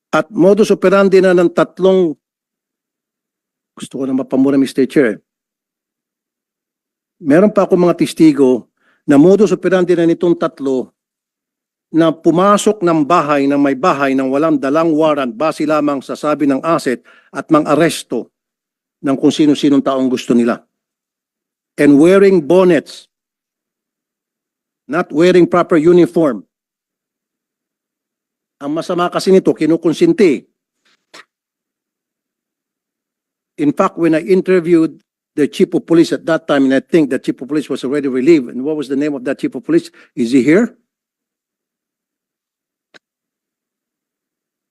At modus operandi na ng tatlong, gusto ko na mapamura, Mr. Chair. Meron pa ako mga testigo na modus operandi na nitong tatlo na pumasok ng bahay ng may bahay ng walang dalang warrant base lamang sa sabi ng asset at mang-aresto ng kung sino-sinong taong gusto nila. And wearing bonnets, not wearing proper uniform. Ang masama kasi nito, kinukonsinti. In fact, when I interviewed the chief of police at that time, and I think the chief of police was already relieved, and what was the name of that chief of police? Is he here?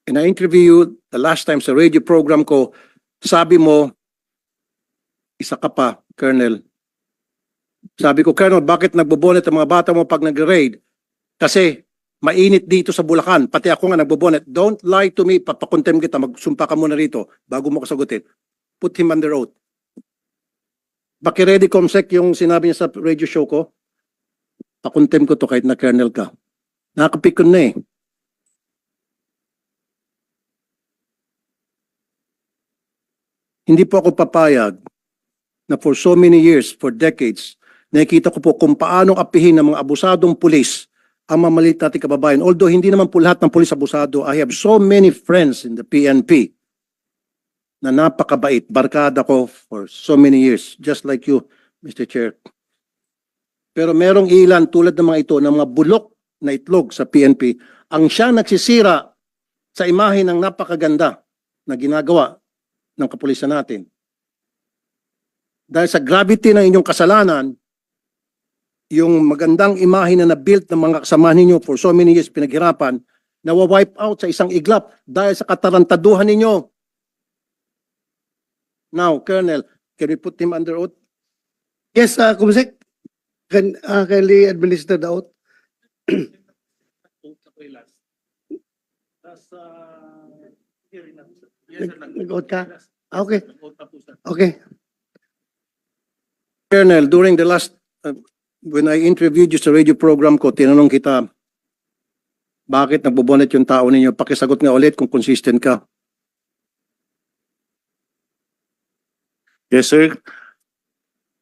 And I interviewed the last time sa radio program ko, sabi mo, isa ka pa, Colonel. Sabi ko, Colonel, bakit nagbobonet ang mga bata mo pag nag-raid? Kasi mainit dito sa Bulacan. Pati ako nga nagbobonet. Don't lie to me. Papakontem kita. Magsumpa ka muna rito bago mo kasagutin. Put him under oath. Baki-ready, Comsec, yung sinabi niya sa radio show ko. Pakontem ko to kahit na Colonel ka. Nakapikon na eh. Hindi po ako papayag na for so many years, for decades, nakikita ko po kung paano apihin ng mga abusadong pulis ang mamalit nating kababayan. Although hindi naman po lahat ng pulis abusado, I have so many friends in the PNP na napakabait. Barkada ko for so many years, just like you, Mr. Chair. Pero merong ilan tulad ng mga ito, ng mga bulok na itlog sa PNP, ang siya nagsisira sa imahe ng napakaganda na ginagawa ng kapulisan natin. Dahil sa gravity ng inyong kasalanan, yung magandang imahe na na-built ng mga kasamahan ninyo for so many years pinaghirapan, nawa-wipe out sa isang iglap dahil sa katarantaduhan ninyo. Now, Colonel, can we put him under oath? Yes, Kumsek, can we administer the oath? Nag-oath ka? Okay. Okay. Colonel, during the last, when I interviewed you sa radio program ko, tinanong kita, bakit nagbobonet yung tao ninyo? Pakisagot nga ulit kung consistent ka. Yes, sir.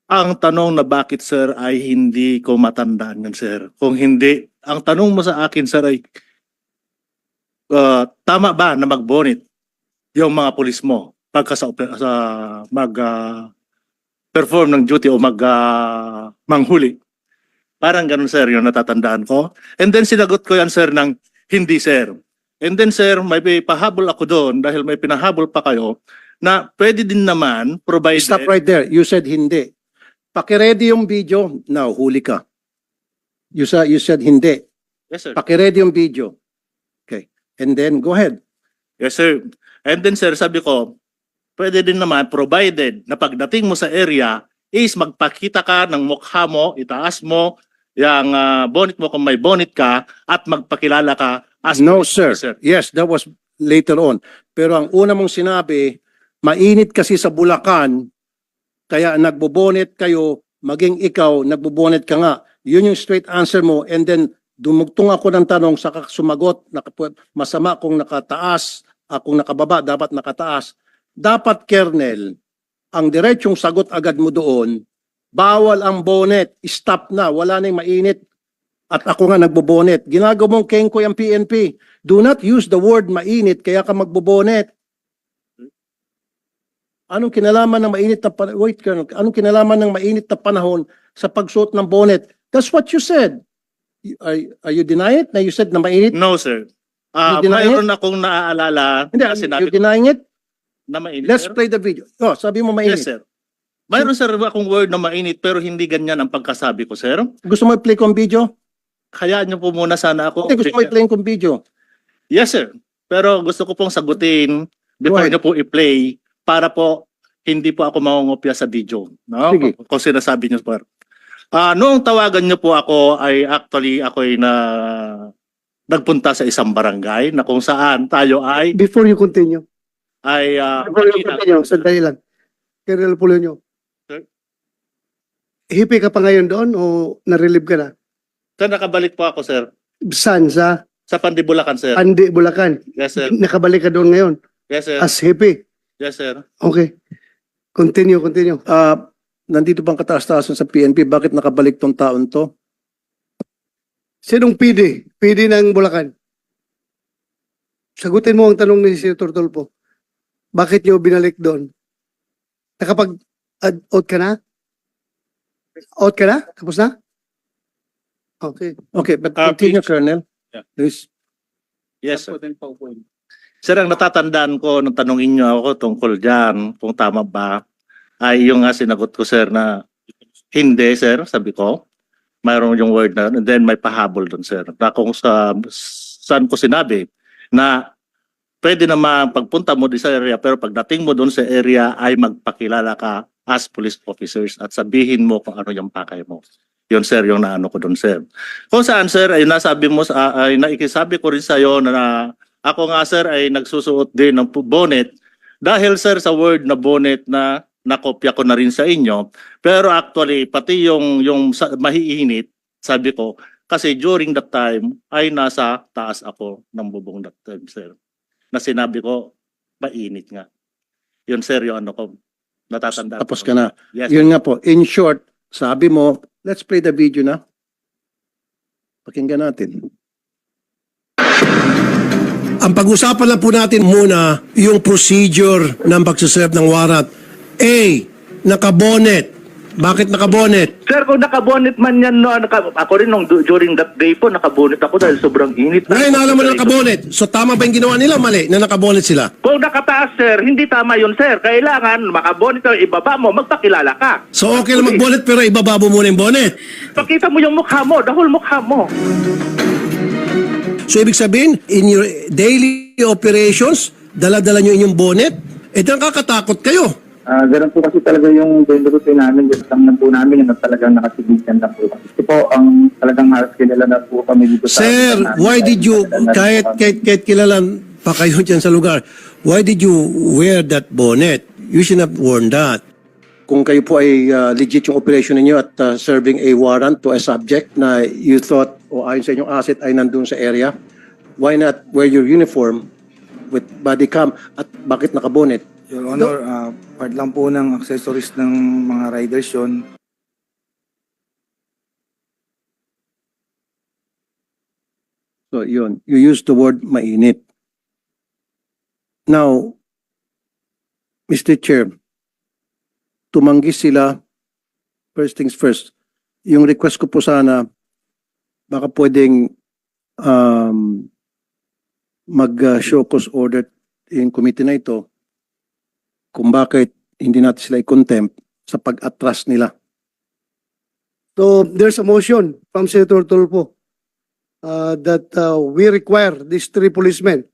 Ang tanong na bakit, sir, ay hindi ko matandaan yan, sir. Kung hindi, ang tanong mo sa akin, sir, ay tama ba na magbonit yung mga pulis mo pagka perform ng duty o manghuli? Parang ganun, sir, yung natatandaan ko. And then sinagot ko yan, sir, ng hindi, sir. And then, sir, may pahabol ako doon dahil may pinahabol pa kayo na pwede din naman provided... Stop right there. You said hindi. Pakiready yung video. Now, huli ka. You said hindi. Yes, sir. Pakiready yung video. Okay. And then, go ahead. Yes, sir. And then, sir, sabi ko, pwede din naman provided na pagdating mo sa area is magpakita ka ng mukha mo, itaas mo, yung bonnet mo kung may bonnet ka, at magpakilala ka as No, police sir. officer. Yes, that was later on. Pero ang una mong sinabi, mainit kasi sa Bulacan, kaya nagbobonet kayo, maging ikaw, nagbobonet ka nga. Yun yung straight answer mo. And then, dumugtong ako ng tanong, saka sumagot, masama kung nakataas, kung nakababa, dapat nakataas. Dapat, Colonel, ang diretsong sagot agad mo doon, bawal ang bonnet, stop na, wala nang mainit. At ako nga nagbobonet. Ginagawa mong kengko yung PNP. Do not use the word mainit, kaya ka magbobonet. Anong kinalaman ng mainit na panahon? Wait, Colonel. Anong kinalaman ng mainit na panahon sa pagsuot ng bonnet? That's what you said. Are you denying it? Na you said na mainit? No, sir. You deny Mayroon akong naaalala Hindi, na sinabi you denying it? na mainit, Let's sir. play the video. Oh, sabi mo mainit. Yes, sir. Mayroon, sir, akong word na mainit pero hindi ganyan ang pagkasabi ko, sir. Gusto mo i-play kong video? Hayaan niyo po muna sana ako. Hindi, gusto mo i-play kong video. Yes, sir. Pero gusto ko pong sagutin Go before ahead. niyo po i-play para po hindi po ako mangungopya sa video. No? Sige. Kung sinasabi niyo, sir. Noong tawagan niyo po ako ay actually ako'y nagpunta sa isang barangay na kung saan tayo ay Before you continue. Before you makita- continue, sandali lang. Colonel Pulonio. Sir? Hipi ka pa ngayon doon o na-relieve ka na? Sir, nakabalik po ako, sir. Saan? Sa Sa Pandibulacan, sir. Andi, Bulacan. Yes, sir. Nakabalik ka doon ngayon Yes, sir. as hippie. Yes, sir. Okay. Continue. Nandito bang kataas-taasan sa PNP? Bakit nakabalik tong taon to? Sinong PD? PD ng Bulacan. Sagutin mo ang tanong ni Senator Tulfo. Bakit niyo binalik doon? Nakapag-out ka na? Out ka na? Tapos na? Okay. Okay, but continue, please. Colonel. Yeah. Please. Yes, sir. Sir, ang natatandaan ko nung tanongin niyo ako tungkol dyan, kung tama ba, ay yung nga sinagot ko, sir, na hindi, sir, sabi ko. Mayroon yung word na, and then may pahabol doon, sir. Na kung saan ko sinabi na pwede naman pagpunta mo din sa area, pero pagdating mo doon sa area ay magpakilala ka as police officers at sabihin mo kung ano yung pakay mo. Yun, sir, yung naano ko doon, sir. Kung saan, sir, ay nasabi mo, ay naikisabi ko rin sa'yo na ako nga, sir, ay nagsusuot din ng bonnet dahil, sir, sa word na bonnet na nakopya ko na rin sa inyo. Pero actually, pati yung mahiinit, sabi ko, kasi during that time, ay nasa taas ako ng bubong that time, sir. Na sinabi ko, mainit nga. Yun, sir, yung ano ko, natatanda. Tapos ka na. Yes, Yun nga po, in short, sabi mo, let's play the video na. Pakinggan natin. Ang pag-usapan lang po natin muna yung procedure ng pagsaserve ng warrant. A, nakabonet. Bakit nakabonet? Sir, kung nakabonet man yan, no, ako rin during that day po, nakabonet ako dahil sobrang init. Ngayon, alam mo na nakabonet. So tama ba yung ginawa nila? Mali na nakabonet sila. Kung nakataas, sir, hindi tama yun, sir. Kailangan makabonet o ibaba mo, magpakilala ka. So okay lang magbonet pero ibaba mo muna yung bonet. Pakita mo yung mukha mo, the whole mukha mo. So ibig sabihin, in your daily operations, dala-dala nyo inyong bonet, ito ang kakatakot kayo. Ganun po kasi talaga yung routine namin, yung lang po namin, yung talagang nakasibigan na po. Kasi po, ang talagang halos kilala na po kami dito sa... Sir, why did you, kahit kilala pa kayo dyan sa lugar, why did you wear that bonnet? You should have worn that. Kung kayo po ay legit yung operation ninyo at serving a warrant to a subject na you thought o ayon sa inyong asset ay nandun sa area, why not wear your uniform with body cam at bakit nakabonet? Your Honor, part lang po ng accessories ng mga riders yun. So yun, you use the word mainit. Now, Mr. Chair, tumanggi sila, first things first, yung request ko po sana, baka pwedeng mag-show cause order in committee na ito kung bakit hindi natin sila i-contempt sa pag-atras nila. So there's a motion from Senator Tulfo that we require these three policemen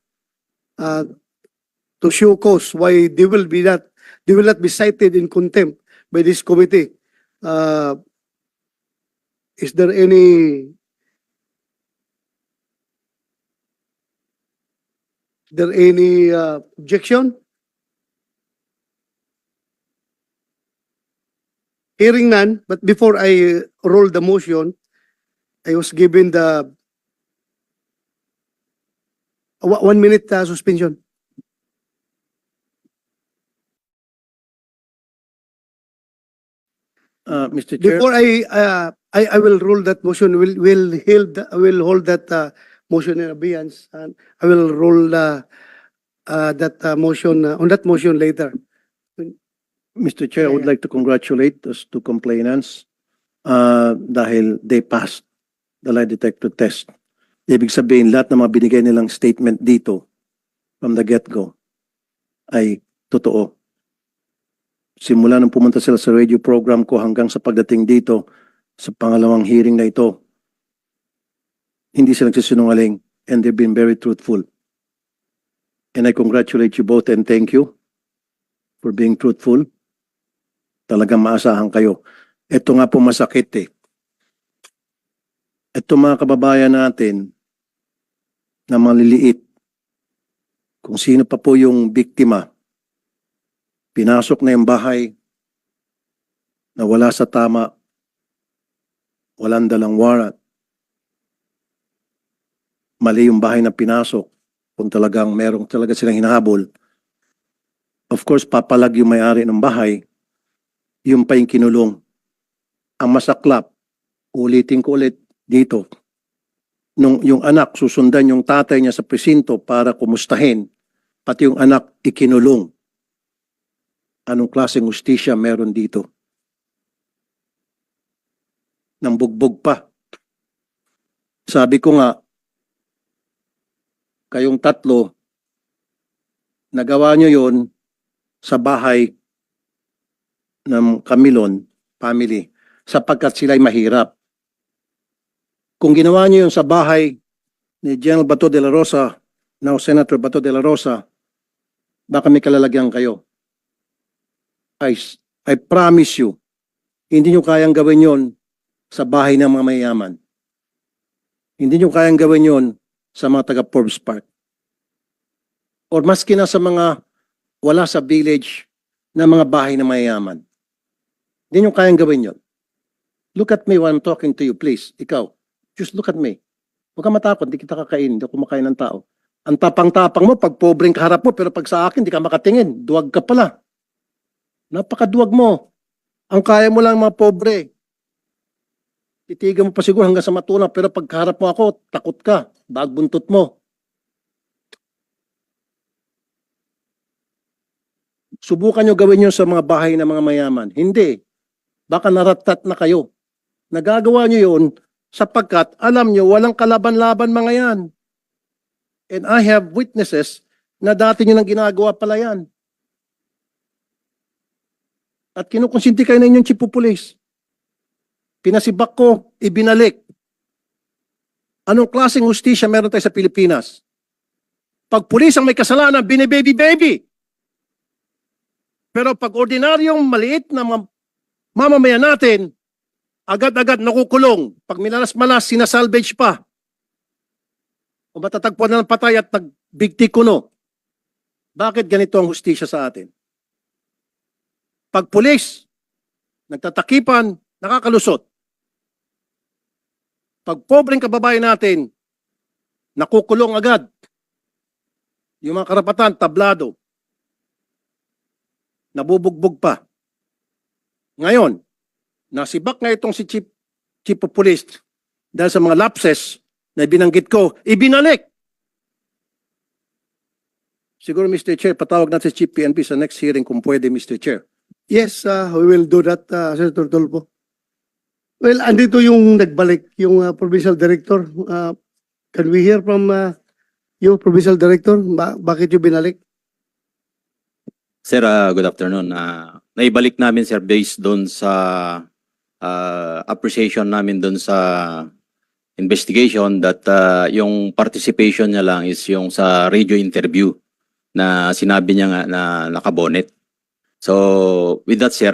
to show cause why they will not be cited in contempt by this committee. Is there any objection? Hearing none, but before I roll the motion, I was given the 1 minute suspension. Mr. Chair. Before I will rule that motion, will hold that motion in abeyance, and I will roll that motion on that motion later. Mr. Chair, I would like to congratulate those two complainants dahil they passed the lie detector test. Ibig sabihin, lahat ng mga binigay nilang statement dito from the get-go ay totoo. Simula nung pumunta sila sa radio program ko hanggang sa pagdating dito sa pangalawang hearing na ito, hindi sila nagsisinungaling and they've been very truthful. And I congratulate you both and thank you for being truthful. Talagang maasahan kayo. Ito nga po masakit eh. Ito mga kababayan natin na maliliit, kung sino pa po yung biktima, pinasok na yung bahay na wala sa tama, walang dalang warrant. Mali yung bahay na pinasok kung talagang merong talaga silang hinahabol. Of course, papalag yung may-ari ng bahay, yung pa yung kinulong. Ang masaklap, ulitin ko ulit dito, nung yung anak susundan yung tatay niya sa presinto para kumustahin, pati yung anak ikinulong. Anong klaseng hustisya meron dito? Nang bugbog pa. Sabi ko nga, kayong tatlo, nagawa nyo yun sa bahay ng Camilon family sapagkat sila'y mahirap. Kung ginawa nyo yun sa bahay ni General Bato de la Rosa, now Senator Bato de la Rosa, baka may kalalagyan kayo. I promise you, hindi nyo kayang gawin yon sa bahay ng mga mayayaman. Hindi nyo kayang gawin yon sa mga taga Forbes Park. Or maski na sa mga wala sa village na mga bahay na mayayaman. Hindi nyo kayang gawin yon. Look at me while I'm talking to you, please. Ikaw, just look at me. Huwag ka matakot, hindi kita kakain, hindi ako kumakain ng tao. Ang tapang-tapang mo, pag pobreng kaharap mo, pero pag sa akin, hindi ka makatingin. Duwag ka pala. Napakaduwag mo. Ang kaya mo lang mga pobre. Titigan mo pa siguro hanggang sa matuna, pero pag kaharap mo ako, takot ka. Bagbuntot mo. Subukan nyo gawin yun sa mga bahay ng mga mayaman. Hindi. Baka naratat na kayo. Nagagawa nyo yun sapagkat alam nyo walang kalaban-laban mga yan. And I have witnesses na dati nyo nang ginagawa pala yan. At kinukonsinti kayo na inyong chief of police. Pinasibak ko, ibinalik. Anong klaseng hustisya meron tayo sa Pilipinas? Pag pulis ang may kasalanan, binibaby-baby. Pero pag ordinaryong maliit na mamamayan natin, agad-agad nakukulong. Pag minalas-malas, sinasalvage pa. O matatagpuan na ng patay at nagbigti kuno. Bakit ganito ang hustisya sa atin? Pag pulis, nagtatakipan, nakakalusot. Pag pobreng kababayan natin, nakukulong agad. Yung mga karapatan, tablado. Nabubugbog pa. Ngayon, nasibak nga itong si Chief of Police dahil sa mga lapses na binanggit ko, ibinalik. Siguro, Mr. Chair, patawag natin si Chief PNP sa next hearing kung pwede, Mr. Chair. Yes, we will do that, Senator Tolpo. Well, andito yung nagbalik, yung provincial director. Can we hear from yung provincial director? Bakit yung binalik? Sir, good afternoon. Naibalik namin, sir, based doon sa appreciation namin doon sa investigation that yung participation niya lang is yung sa radio interview na sinabi niya nga na nakabonet. So, with that, sir,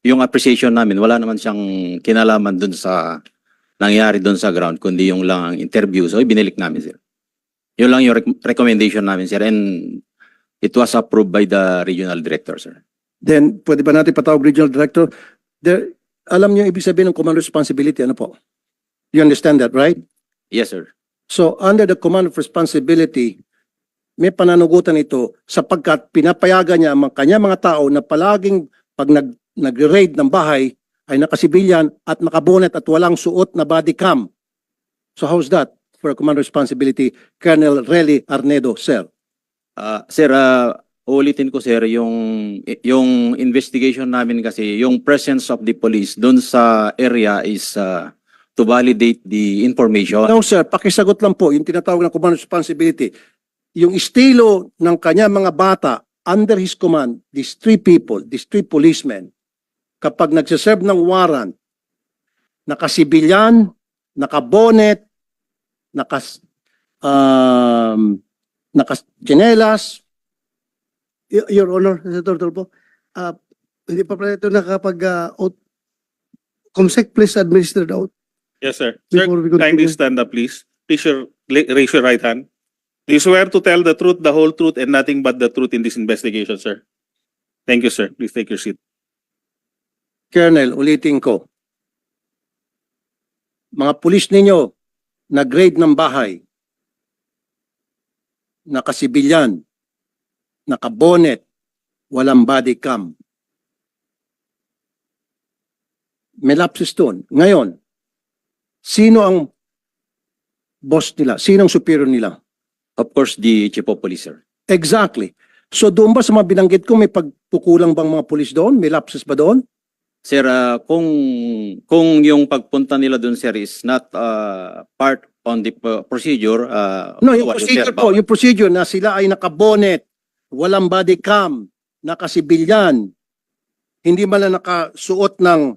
yung appreciation namin, wala naman siyang kinalaman doon sa nangyari doon sa ground, kundi yung lang interview. So, ibinilik namin, sir. Yun lang yung recommendation namin, sir. And it was approved by the regional director, sir. Then, pwede ba natin patawag regional director? Alam niyo ibig sabihin ng command responsibility, ano po? You understand that, right? Yes, sir. So, under the command of responsibility, may pananugutan ito sapagkat pinapayagan niya ang kanya mga tao na palaging pag nag-raid ng bahay ay nakasibilyan at nakabonet at walang suot na body cam. So, how's that for a command responsibility? Colonel Relly Arnedo, sir. Sir, ulitin ko, sir, yung investigation namin kasi, yung presence of the police doon sa area is to validate the information. No, sir, pakisagot lang po yung tinatawag na command responsibility. Yung estilo ng kanya mga bata under his command, these three people, these three policemen, kapag nagsiserve ng warrant, nakasibilyan, nakabonet, nakachinelas. Your Honor, Senator Tolpo, hindi pa pala ito nakapag-out. Comsec, please administer the out. Yes, sir. Sir, kindly stand up, please. Please raise your right hand. Do you swear to tell the truth, the whole truth, and nothing but the truth in this investigation, sir? Thank you, sir. Please take your seat. Colonel, ulitin ko. Mga pulis ninyo, nag-raid ng bahay, nakasibilyan, nakabonet, walang body cam. May lapses doon. Ngayon, sino ang boss nila? Sino ang superior nila? Of course, the chief of police, sir. Exactly. So doon ba sa mga binanggit ko, may pagkukulang bang mga pulis doon? May lapses ba doon? Sir, kung yung pagpunta nila doon, sir, is not part on the procedure. No, yung procedure po, yung procedure na sila ay nakabonet, walang body cam, nakasibilyan, hindi man lang nakasuot ng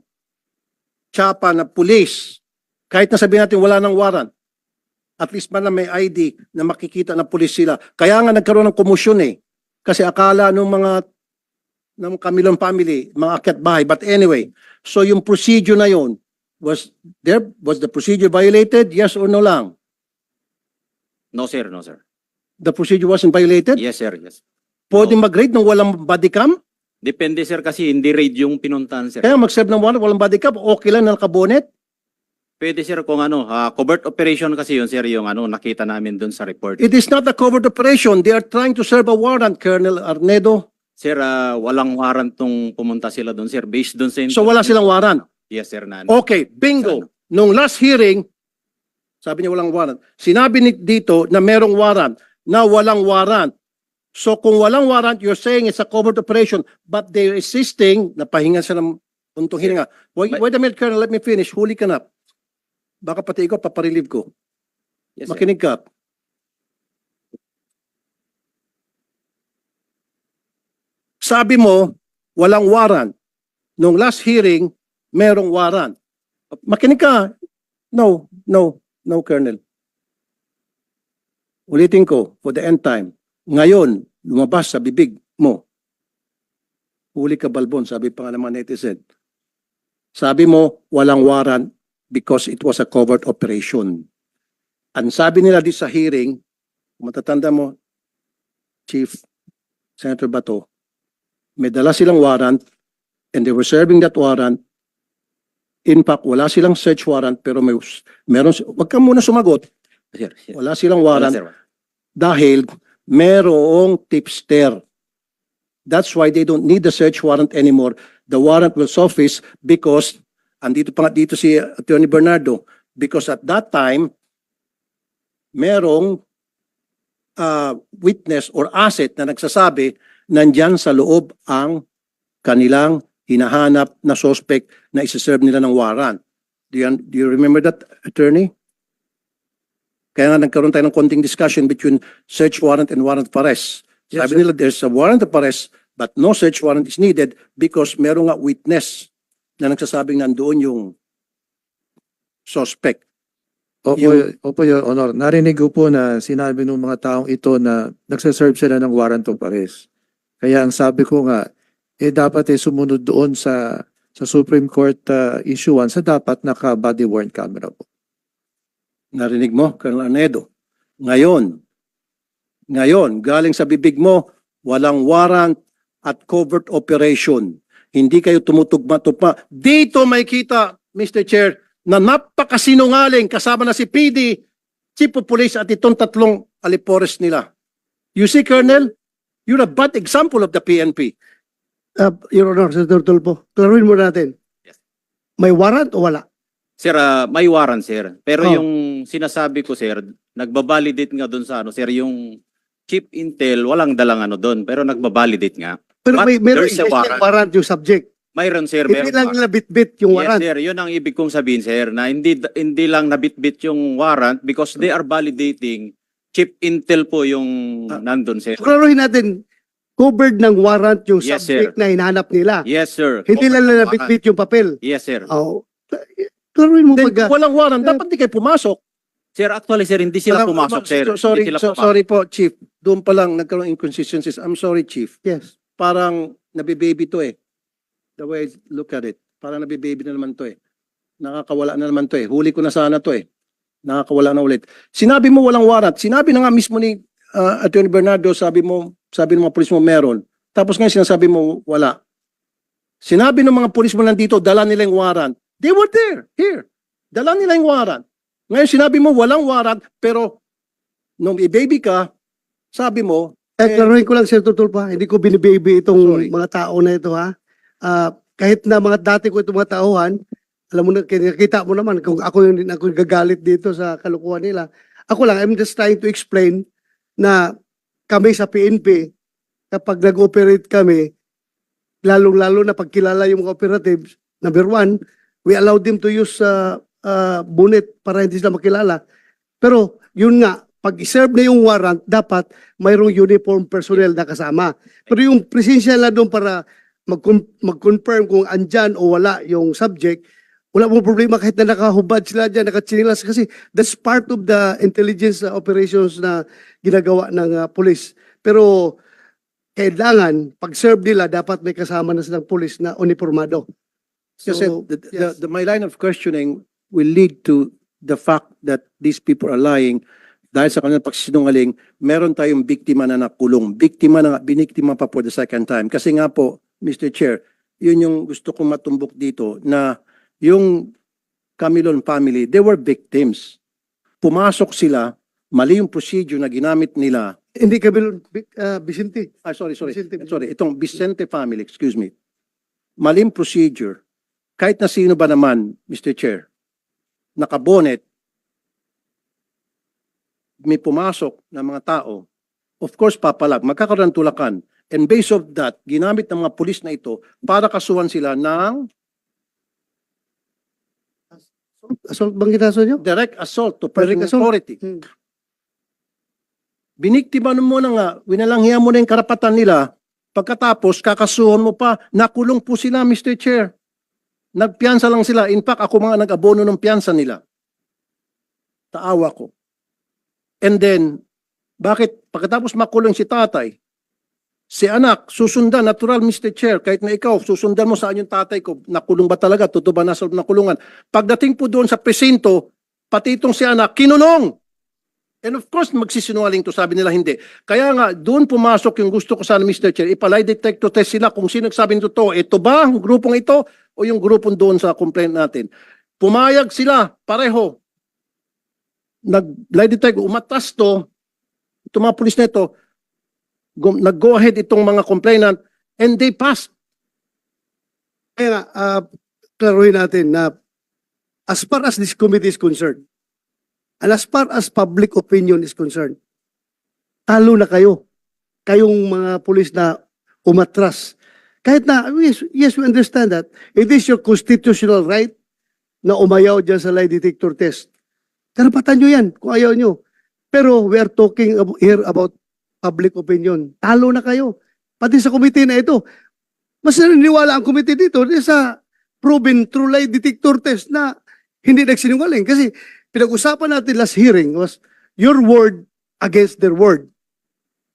tsapa na pulis, kahit na sabihin natin wala ng warrant, at least man lang may ID na makikita na pulis sila. Kaya nga nagkaroon ng komosyon eh. Kasi akala ng Camilon family, mga akyat bahay. But anyway, so yung procedure na yon, was the procedure violated? Yes or no lang? No, sir. No, sir. The procedure wasn't violated? Yes, sir. Yes. Pwede mag-raid nung walang body cam? Depende, sir, kasi hindi raid yung pinuntahan, sir. Kaya mag-serve ng warrant, walang body cam, okay lang na nakabonet? Pwede, sir, kung covert operation kasi yun, sir, yung nakita namin dun sa report. It is not a covert operation. They are trying to serve a warrant, Colonel Arnedo. Sir, walang warrant nung pumunta sila dun, sir. Based dun sa... So wala silang warrant? Yes, sir. Na, Okay, bingo. Nung last hearing, sabi niya walang warrant. Sinabi dito na merong warrant, na walang warrant. So kung walang warrant, you're saying it's a covert operation, but they're insisting, napahinga siya ng untong hininga. Wait a minute, Colonel, let me finish. Huli ka na. Baka pati ikaw, paparelieve ko. yes, sir. Makinig ka. Sabi mo, walang warrant. Nung last hearing, merong warrant. Makinig ka. No, Colonel. Ulitin ko, for the end time. Ngayon, lumabas sa bibig mo. Huli ka, Balbon, sabi pa nga ng mga netizen. Sabi mo, walang warrant because it was a covert operation. Ang sabi nila di sa hearing, matatanda mo, Chief Senator Bato, may dala silang warrant and they were serving that warrant. In fact, wala silang search warrant pero meron, wag ka muna sumagot. Sir, yes. Wala silang Wala, warrant sir. dahil merong tipster. That's why they don't need the search warrant anymore. The warrant will surface because, andito pa nga dito si Attorney Bernardo, because at that time, merong witness or asset na nagsasabi nandyan sa loob ang kanilang hinahanap na suspect na isa-serve nila ng warrant. Do you remember that, Attorney? Kaya nga nagkaroon tayo ng konting discussion between search warrant and warrant of arrest. Yes, Sabi nila there's a warrant of arrest but no search warrant is needed because merong nga witness na nagsasabing nandoon yung suspect. Opo, Your Honor. Narinig ko po na sinabi ng mga taong ito na nagsaserve sila ng warrant of arrest. Kaya ang sabi ko nga, dapat sumunod doon sa Supreme Court issuance sa dapat naka-body worn camera po. Narinig mo, Colonel Arnedo. Ngayon, galing sa bibig mo, walang warrant at covert operation. Hindi kayo tumutugma-tugma. Dito may kita, Mr. Chair, na napakasinungaling kasama na si PD, Chief of Police at itong tatlong alipores nila. You see, Colonel, you're a bad example of the PNP. Your Honor, Senator Tulfo, klaruin mo natin. Yes. May warrant o wala? Sir, may warrant, sir. Pero Oh. yung sinasabi ko, sir, nagbabalidate nga doon sa sir, yung Chief Intel, walang dalang doon, pero nagbabalidate nga. Pero But meron there's a warrant yung subject. Mayroon, sir. Hindi Meron lang pa. nila bit-bit yung warrant. Yes, sir. Yun ang ibig kong sabihin, sir, na hindi lang nabitbit yung warrant because they are validating. Chief Intel po yung nandun, sir. Klaruhin natin, covered ng warrant yung Yes, subject na hinahanap nila. Yes, sir. Hindi lang nila bit-bit yung papel. Yes, sir. Oh. Klaruhin mo Then, pag... walang warrant, dapat di kayo pumasok. Sir, actually, sir, hindi sila pumasok, sir. Sorry, Hindi sila pumasok. sorry po, Chief. Doon pa lang nagkaroon inconsistencies. I'm sorry, Chief. Yes. Parang nabibaby to eh. The way I look at it. Parang nabibaby na naman to eh. Nakakawala na naman to eh. Huli ko na sana to eh. Nakakawala na ulit. Sinabi mo walang warrant. Sinabi na nga mismo ni Attorney Bernardo, sabi ng mga pulis mo meron. Tapos ngayon sinasabi mo wala. Sinabi ng mga pulis mo nandito, dala nila yung warrant. They were there, here. Dala nila yung warrant. Ngayon sinabi mo walang warrant, pero nung i-baby ka, sabi mo, Klaruhin ko lang, Senator Tulfo, hindi ko binibaby itong mga tao na ito, ha? Kahit na mga dati ko itong mga tauhan, alam mo na, nakita mo naman kung ako yung gagalit dito sa kalukuhan nila. Ako lang, I'm just trying to explain na kami sa PNP, kapag nag-operate kami, lalong-lalo na pagkilala yung mga operatives, number one, we allow them to use bonnet para hindi sila makilala. Pero yun nga, pag iserve na yung warrant, dapat mayroong uniform personnel na kasama. Pero yung presensya na doon para mag-confirm kung andyan o wala yung subject, wala mong problema kahit na nakahubad sila dyan, nakatsinilas, kasi that's part of the intelligence operations na ginagawa ng police. Pero kailangan, pag-serve nila, dapat may kasama na silang police na uniformado. Kasi So, yes. my line of questioning will lead to the fact that these people are lying dahil sa kanilang pagsisinungaling, meron tayong biktima na nakulong. Biniktima pa for the second time. Kasi nga po, Mr. Chair, yun yung gusto kong matumbok dito na yung Camilon family, they were victims. Pumasok sila, mali yung procedure na ginamit nila. Hindi Camilon, Vicente. Sorry. Vicente. Sorry, itong Vicente family, excuse me. Maling procedure. Kahit na sino ba naman, Mr. Chair, nakabonet, may pumasok na mga tao, of course, papalag, magkakaroon ng tulakan. And based of that, ginamit ng mga pulis na ito para kasuhan sila ng Assault bang kinaso nyo? direct assault to personal Direct assault. authority. Biniktima mo na nga, winalanghiya mo na yung karapatan nila, pagkatapos kakasuhan mo pa, nakulong po sila, Mr. Chair. Nagpiyansa lang sila. In fact, ako mga nag-abono ng piyansa nila. Taawa ko. And then, bakit pagkatapos makulong si tatay, si anak, susundan, natural Mr. Chair, kahit na ikaw, susundan mo saan yung tatay ko, nakulong ba talaga, totoo ba nasa loob ng kulungan. Pagdating po doon sa presinto, pati itong si anak, kinulong. And of course, magsisinungaling to, sabi nila hindi. Kaya nga, doon pumasok yung gusto ko sana, Mr. Chair, ipalay detector test sila kung sino nagsabi nito to. Ito ba ang grupong ito o yung grupong doon sa complaint natin? Pumayag sila, pareho. Nag-lie detector, umatas to, itong mga pulis na ito, nag-go ahead itong mga complainant, and they passed. Kaya nga, klaruhin natin na as far as this committee is concerned, and as far as public opinion is concerned, talo na kayo. Kayong mga pulis na umatras. Kahit na, yes, we understand that. It is your constitutional right na umayaw dyan sa lie detector test. Karapatan nyo yan kung ayaw nyo. Pero we are talking here about public opinion. Talo na kayo. Pati sa committee na ito. Mas naniniwala ang committee dito sa proven true lie detector test na hindi nagsinungaling. Kasi pinag-usapan natin last hearing was your word against their word.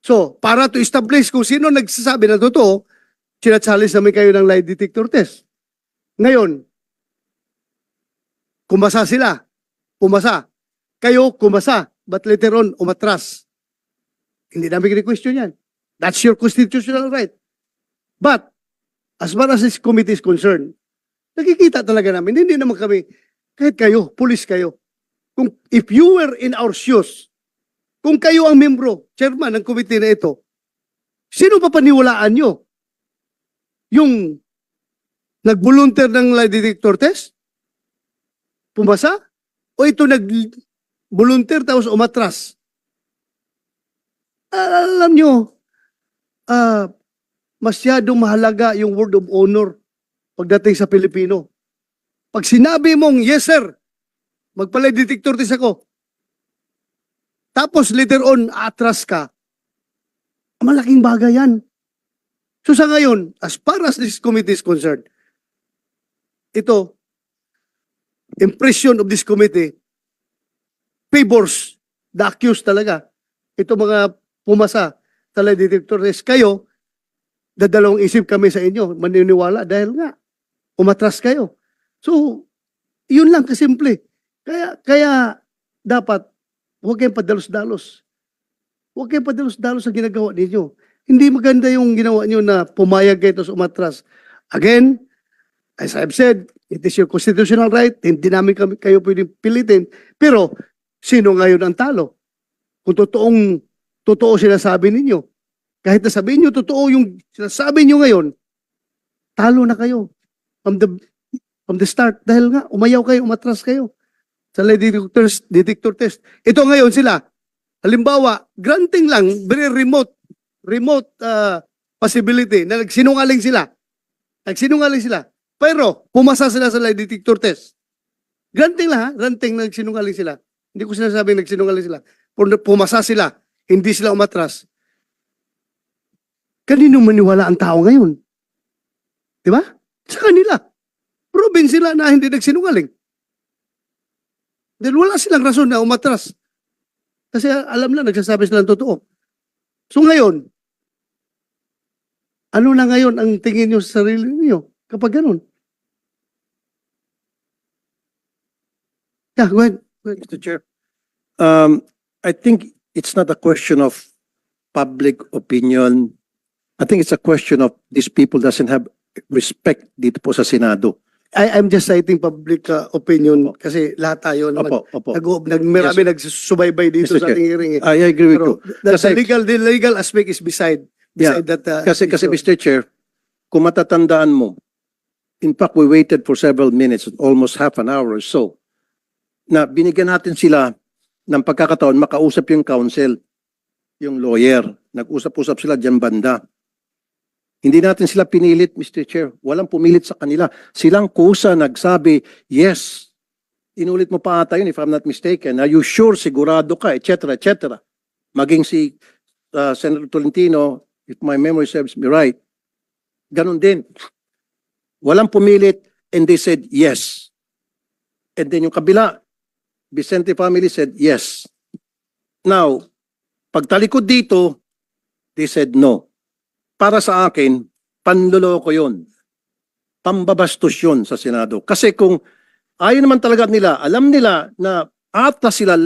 So, para to establish kung sino nagsasabi na totoo, sinachallenge namin kayo ng lie detector test. Ngayon, kumasa sila. Kumasa. Kayo, kumasa. But later on, umatras. Hindi namin kini-question yan. That's your constitutional right. But, as far as this committee is concerned, nakikita talaga namin, hindi naman kami, kahit kayo, pulis kayo, if you were in our shoes, kung kayo ang membro, chairman ng committee na ito, sino pa paniwalaan nyo? Yung nag-volunteer ng lie detector test? Pumasa? O ito nag-volunteer tapos umatras? Alam nyo, masyadong mahalaga yung word of honor pagdating sa Pilipino. Pag sinabi mong, yes sir, magpalay detector test ako, tapos later on, atras ka, malaking bagay yan. So sa ngayon, as far as this committee is concerned, ito, impression of this committee favors the accused talaga. Ito mga pumasa sa lie detector test. Kayo, dadalawang isip kami sa inyo, maniniwala dahil nga, umatras kayo. So, yun lang kasimple. Kaya dapat, huwag kayong padalos-dalos. Huwag kayong padalos-dalos sa ginagawa ninyo. Hindi maganda yung ginawa nyo na pumayag kayo tapos umatras. Again, as I've said, it is your constitutional right. Hindi namin kayo pwedeng pilitin. Pero, sino ngayon ang talo? Kung totoo sinasabi ninyo. Kahit na sabihin nyo, totoo yung sinasabi nyo ngayon, talo na kayo. From the start. Dahil nga, umayaw kayo, umatras kayo. Sa lie detector test. Ito ngayon sila. Halimbawa, granting lang, very remote possibility na nagsinungaling sila. Nagsinungaling sila. Pero, pumasa sila sa lie detector test. Granting lang ha, granting na nagsinungaling sila. Hindi ko sinasabing nagsinungaling sila. pumasa sila, hindi sila umatras. Kanino maniwala ang tao ngayon? Di ba? Sa kanila. Proven sila na hindi nagsinungaling. Dahil wala silang rason na umatras. Kasi alam na, nagsasabi sila ng totoo. So ngayon, ano na ngayon ang tingin nyo sa sarili niyo kapag ganun? Yeah, go ahead. Mr. Chair, I think it's not a question of public opinion. I think it's a question of these people doesn't have respect dito po sa Senado. I'm just citing public opinion kasi lahat tayo na Opo. marami nagsusubaybay dito Mr. sa Chair, ating hearing. I agree with you. The Kasi- legal aspect is beside that. Kasi issue. Mr. Chair, kung matatandaan mo, in fact, we waited for several minutes, almost half an hour or so, na binigyan natin sila ng pagkakataon makausap yung counsel, yung lawyer. Nag-usap-usap sila dyan banda. Hindi natin sila pinilit, Mr. Chair. Walang pumilit sa kanila. Silang kusa nagsabi, yes. Inulit mo pa ata yun, if I'm not mistaken. Are you sure, sigurado ka, etc., etc. Maging si Senator Tolentino, if my memory serves me right, ganun din. Walang pumilit, and they said yes. And then yung kabila, Vicente family said yes. Now, pagtalikod dito, they said no. Para sa akin, panloloko yun. Pambabastos yun sa Senado. Kasi kung ayaw naman talaga nila, alam nila na ata sila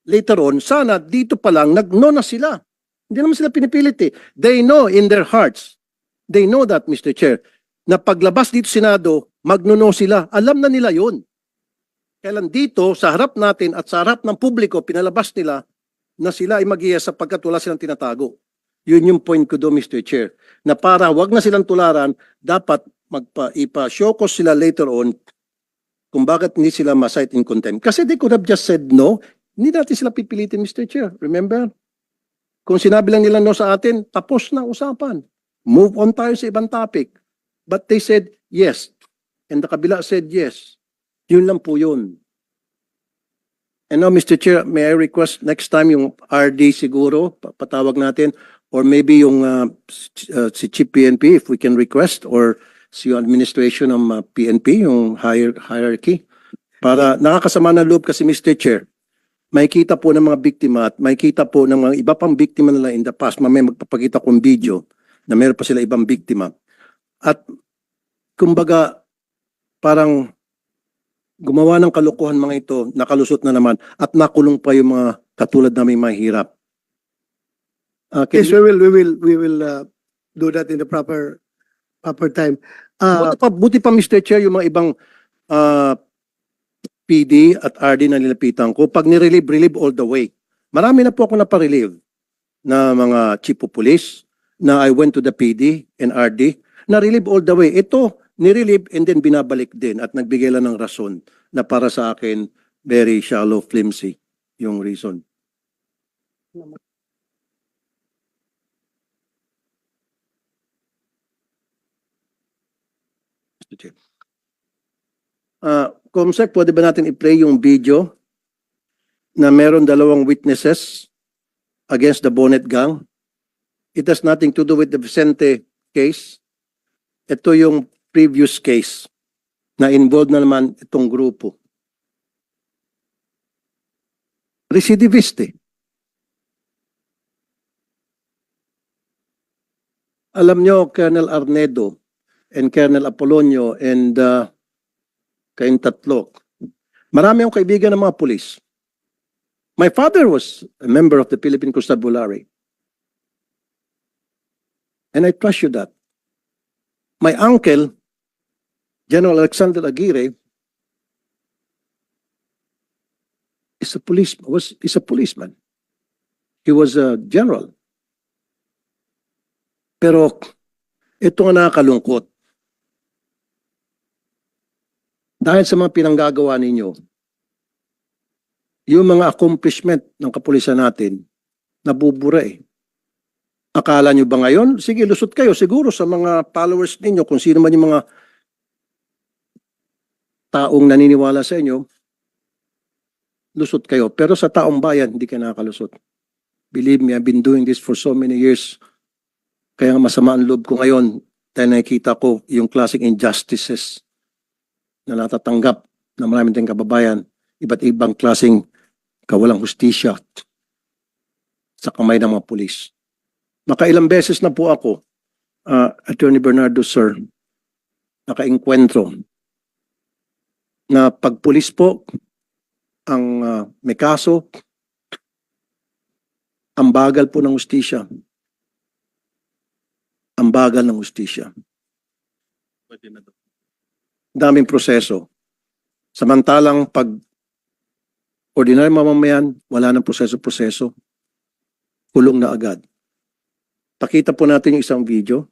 later on, sana dito pa lang, nag-no na sila. Hindi naman sila pinipilit eh. They know in their hearts, they know that, Mr. Chair, na paglabas dito Senado, magno-no sila. Alam na nila yun. Kailan dito, sa harap natin at sa harap ng publiko, pinalabas nila na sila ay mag-iya sapagkat wala silang tinatago. Yun yung point ko do, Mr. Chair. Na para wag na silang tularan, dapat ipa-show cause sila later on kung bakit hindi sila ma-cite in contempt. Kasi they could have just said no. Hindi natin sila pipilitin, Mr. Chair. Remember? Kung sinabi lang nila no sa atin, tapos na usapan. Move on tayo sa ibang topic. But they said yes. And the kabila said yes. Yun lang po yun. And now, Mr. Chair, may I request next time yung RD siguro, patawag natin, or maybe yung si Chief PNP, if we can request, or si yung administration ng PNP, yung hierarchy, para nakakasama na loob kasi, Mr. Chair, may kita po ng mga biktima at may kita po ng mga iba pang biktima nila in the past. Mamaya magpapakita kong video na meron pa sila ibang biktima. At kumbaga, parang gumawa ng kalokohan mga ito, nakalusot na naman, at nakulong pa yung mga katulad naming mahirap. Yes, we will do that in the proper time. Buti pa, Mr. Chair, yung mga ibang PD at RD na nilapitan ko, pag nirelieve all the way. Marami na po ako naparelieve na mga chief of police, na I went to the PD and RD, na-relieve all the way. Ito, nirelieve and then binabalik din at nagbigay lang ng rason na para sa akin, very shallow, flimsy yung reason. Comsec, pwede ba natin i-play yung video na meron dalawang witnesses against the Bonnet Gang? It has nothing to do with the Vicente case. Ito yung previous case na involved na naman itong grupo. Recidivist eh. Alam nyo, Colonel Arnedo and Colonel Apolonio and kayong tatlo, marami akong kaibigan ng mga pulis. My father was a member of the Philippine Constabulary. And I trust you that. My uncle, General Alexander Aguirre, is a policeman. He was a general. Pero ito nga nakakalungkot. Dahil sa mga pinanggagawa ninyo, yung mga accomplishment ng kapulisan natin, nabubura eh. Akala nyo ba ngayon? Sige, lusot kayo siguro sa mga followers ninyo, kung sino man yung mga taong naniniwala sa inyo, lusot kayo. Pero sa taong bayan, hindi kayo nakakalusot. Believe me, I've been doing this for so many years. Kaya nga masama ang loob ko ngayon dahil nakikita ko yung classic injustices na natatanggap na maraming tayong kababayan, iba't ibang klaseng kawalang hustisya sa kamay ng mga pulis. Makailang beses na po ako, Attorney Bernardo, sir, nakainkwentro na pag pulis po ang may kaso, ang bagal po ng hustisya. Ang bagal ng hustisya. Daming proseso. Samantalang pag ordinary mamamayan, wala ng proseso-proseso. Kulong na agad. Pakita po natin yung isang video.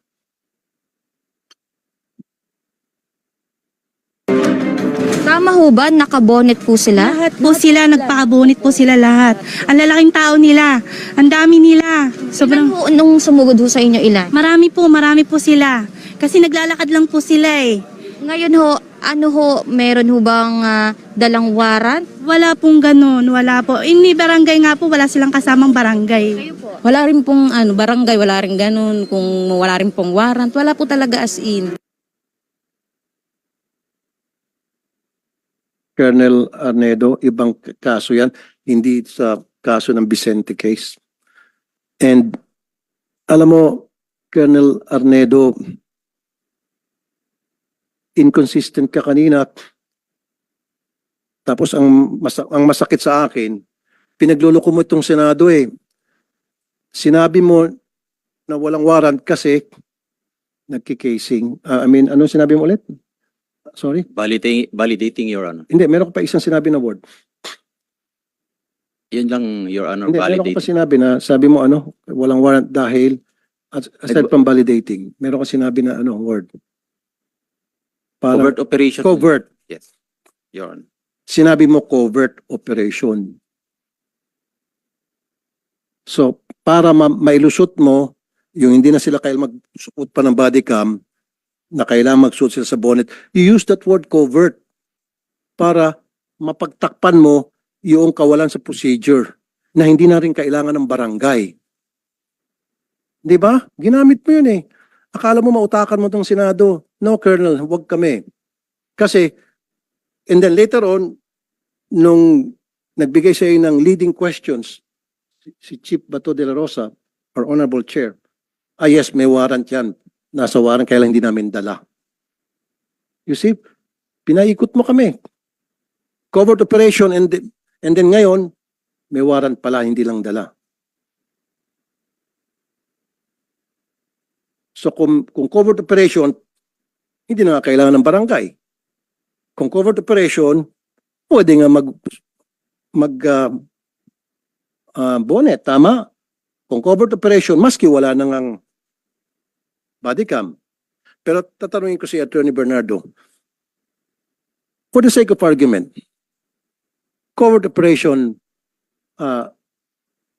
Tama ho ba? Nakabonet po sila? Lahat po sila, nagpa-abonit po sila lahat. Ang lalaking tao nila, ang dami nila. Sobrang ho, nung sumugod ho sa inyo ilan? Marami po sila. Kasi naglalakad lang po sila eh. Ngayon ho, ano ho, meron ho bang dalang warrant? Wala pong ganun, wala po. Ini barangay nga po, wala silang kasamang barangay. Wala rin pong barangay, wala rin ganun. Kung wala rin pong warrant, wala po talaga as in. Colonel Arnedo, ibang kaso yan, hindi sa kaso ng Vicente case. And alam mo, Colonel Arnedo, inconsistent ka kanina. Tapos ang masakit sa akin, pinagluloko mo itong Senado eh. Sinabi mo na walang warrant kasi nagkikasing. Anong sinabi mo ulit? Sorry? Validating, Your Honor. Hindi, meron ko pa isang sinabi na word. Yun lang, Your Honor, Hindi, meron ko validating. pa sinabi na, sabi mo walang warrant dahil, aside from validating, meron ko sinabi na word. Parang, Covert operation. Covert. Yes, Your Honor. Sinabi mo covert operation. So, para mailusot mo, yung hindi na sila kailangan magsuot pa ng body cam, na kailangan magsuot sila sa bonnet, you use that word covert para mapagtakpan mo yung kawalan sa procedure na hindi na rin kailangan ng barangay. Di ba? Ginamit mo yun eh. Akala mo mautakan mo tong Senado. No, Colonel, huwag kami. Kasi, and then later on, nung nagbigay sa iyo ng leading questions, si Chief Bato de la Rosa, our Honorable Chair, yes, may warrant yan. Nasa warrant, kaya lang hindi namin dala. You see, pinaikot mo kami. Covert operation and then ngayon, may warrant pala, hindi lang dala. So kung covert operation, hindi na kailangan ng barangay. Kung covert operation, pwede nga bonnet, tama? Kung covert operation, maski wala nang body cam. Pero tatanungin ko si Attorney Bernardo, for the sake of argument, covert operation,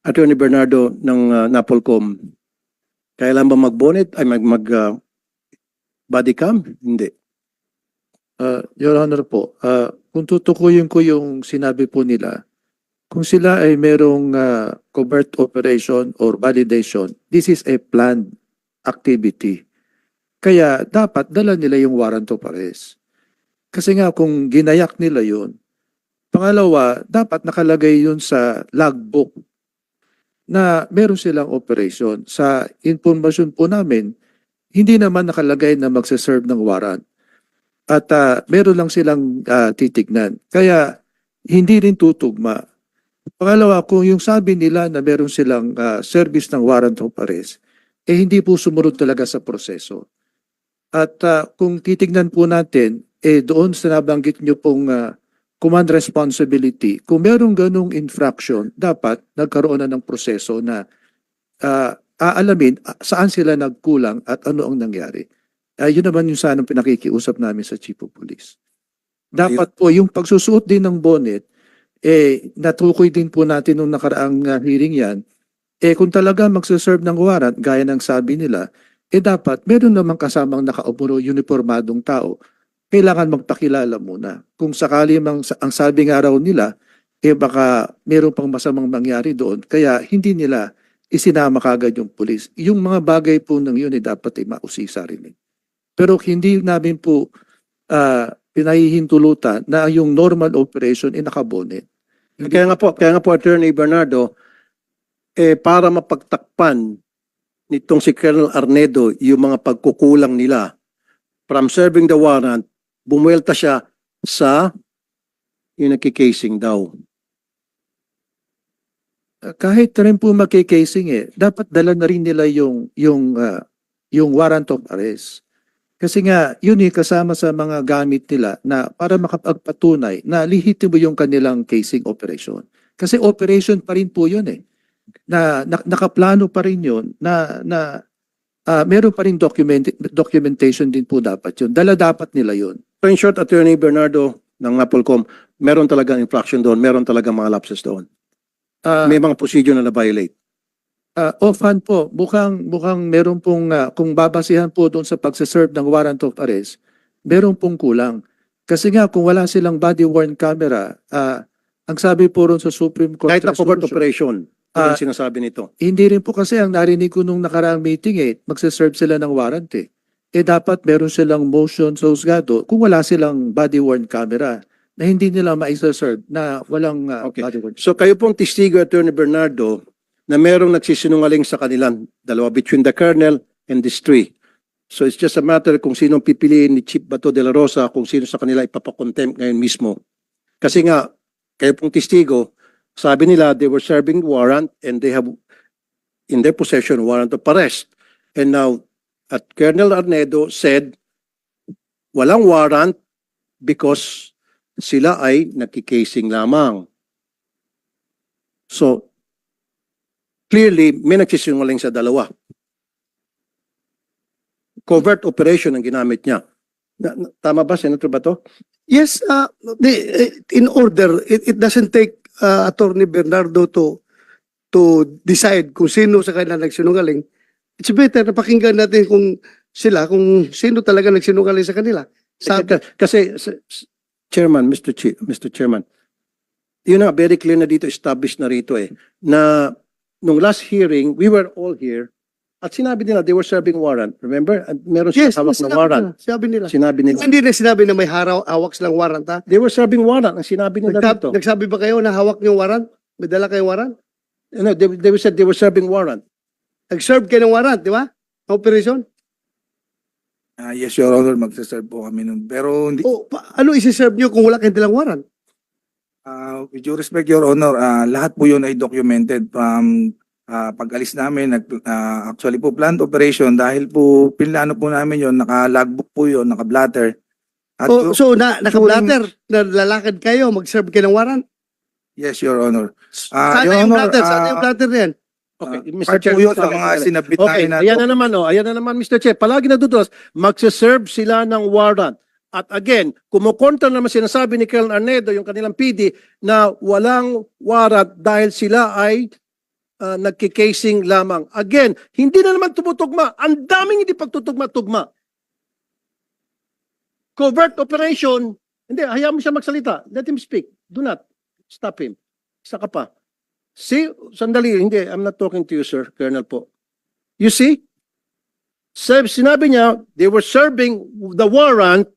Attorney Bernardo ng NAPOLCOM, kailan ba mag-bonnet ay body cam? Hindi. Your Honor po, kung tutukuyin ko yung sinabi po nila, kung sila ay merong covert operation or validation, this is a planned activity. Kaya dapat dala nila yung warrant of arrest. Kasi nga kung ginayak nila yun, pangalawa, dapat nakalagay yun sa logbook na meron silang operation. Sa informasyon po namin, hindi naman nakalagay na magsaserve ng warrant. At meron lang silang titignan. Kaya hindi rin tutugma. Pangalawa, kung yung sabi nila na meron silang service ng warrant of arrest, hindi po sumunod talaga sa proseso. At kung titignan po natin, doon sa nabanggit nyo pong command responsibility, kung merong ganong infraction, dapat nagkaroon na ng proseso na aalamin saan sila nagkulang at ano ang nangyari. Yun naman yung sanang pinakikiusap namin sa Chief of Police. Dapat po yung pagsusuot din ng bonnet, natukoy din po natin nung nakaraang hearing yan, kung talaga magsaserve ng warrant, gaya ng sabi nila, dapat meron namang kasamang nakaupo uniformadong tao. Kailangan magpakilala muna. Kung sakali ang sabi nga raw nila, baka meron pang masamang mangyari doon. Kaya hindi nila isinama kagad yung pulis. Yung mga bagay po ng yun dapat ay mausisa rin. Pero hindi namin po pinahihintulutan na yung normal operation ay nakabonet. Kaya nga po Attorney Bernardo, para mapagtakpan nitong si Colonel Arnedo yung mga pagkukulang nila from serving the warrant, bumuelta siya sa yung nagkikasing daw. Kahit rin po magkikasing dapat dala na rin nila yung warrant of arrest. Kasi nga, yun kasama sa mga gamit nila na para makapagpatunay na lihitimo yung kanilang casing operation. Kasi operation pa rin po yun na nakaplano pa rin yun na meron pa rin documentation din po dapat yun. Dala dapat nila yun. So in short, Attorney Bernardo ng Napolcom, meron talagang infraction doon, meron talagang mga lapses doon. May mga procedure na na-violate. Offhand po, mukhang meron pong, kung babasihan po doon sa pagsaserve ng warrant of arrest, meron pong kulang. Kasi nga, kung wala silang body-worn camera, ang sabi po ron sa Supreme Court... Kahit na covert operation, ano sinasabi nito? Hindi rin po kasi ang narinig ko nung nakaraang meeting magsaserve sila ng warrant dapat meron silang motion sa husgado kung wala silang body-worn camera na hindi nila ma-serve na walang body-worn. So kayo pong testigo, Attorney Bernardo, na merong nagsisinungaling sa kanilang dalawa between the colonel and these three. So it's just a matter kung sinong pipiliin ni Chief Bato de la Rosa kung sino sa kanila ipapakontempt ngayon mismo. Kasi nga, kayo pong testigo, sabi nila they were serving warrant and they have in their possession warrant of arrest. And now, Colonel Arnedo said walang warrant because sila ay nagkikasing lamang. So, clearly, may nagsisinungaling sa dalawa. Covert operation ang ginamit niya. Tama ba, Senator Bato? Yes, in order, it doesn't take Attorney Bernardo to decide kung sino sa kanila nagsinungaling. It's better na pakinggan natin kung sino talaga nagsinungaling sa kanila. Kasi, Chairman, Mr. Chairman, yun na, very clear na dito, established na rito na nung last hearing, we were all here, at sinabi nila, they were serving warrant. Remember? At meron siya hawak ng warrant. Sinabi nila. Sinabi nila. Hindi na sinabi na may hawak silang warrant, ha? They were serving warrant. Ang sinabi nila dito. Nagsabi ba kayo na hawak niyo warrant? May dala kayong warrant? No, they said they were serving warrant. Nag-serve kayo ng warrant, di ba? Operation? Yes, Your Honor, magsaserve po kami nun. Pero hindi... Ano isi-serve niyo kung wala kayong dalang warrant? With due respect, Your Honor, lahat po yun ay documented from pag-alis namin. Actually po, planned operation dahil po pinlano po namin yun, naka-logbook po yun, naka-blatter. At so, naka-blatter, nalalakad kayo, mag-serve kayo ng warrant? Yes, Your Honor. Saan Your yung Honor, blatter? Saan yung blatter na yan? Okay, Mr. Chair, yun sa mga sinabit namin na... Ayan na naman, Mr. Chair. Palagi nadudulas, magsaserve sila ng warrant. At again, kumukontra naman sinasabi ni Colonel Arnedo, yung kanilang PD, na walang warrant dahil sila ay nagkikasing lamang. Again, hindi na naman tumutugma. Ang daming hindi pagtutugma-tugma. Covert operation, hindi, hayaan mo siya magsalita. Let him speak. Do not stop him. Isa ka pa. See, sandali, hindi, I'm not talking to you, sir, Colonel po. You see? Sinabi niya, they were serving the warrant,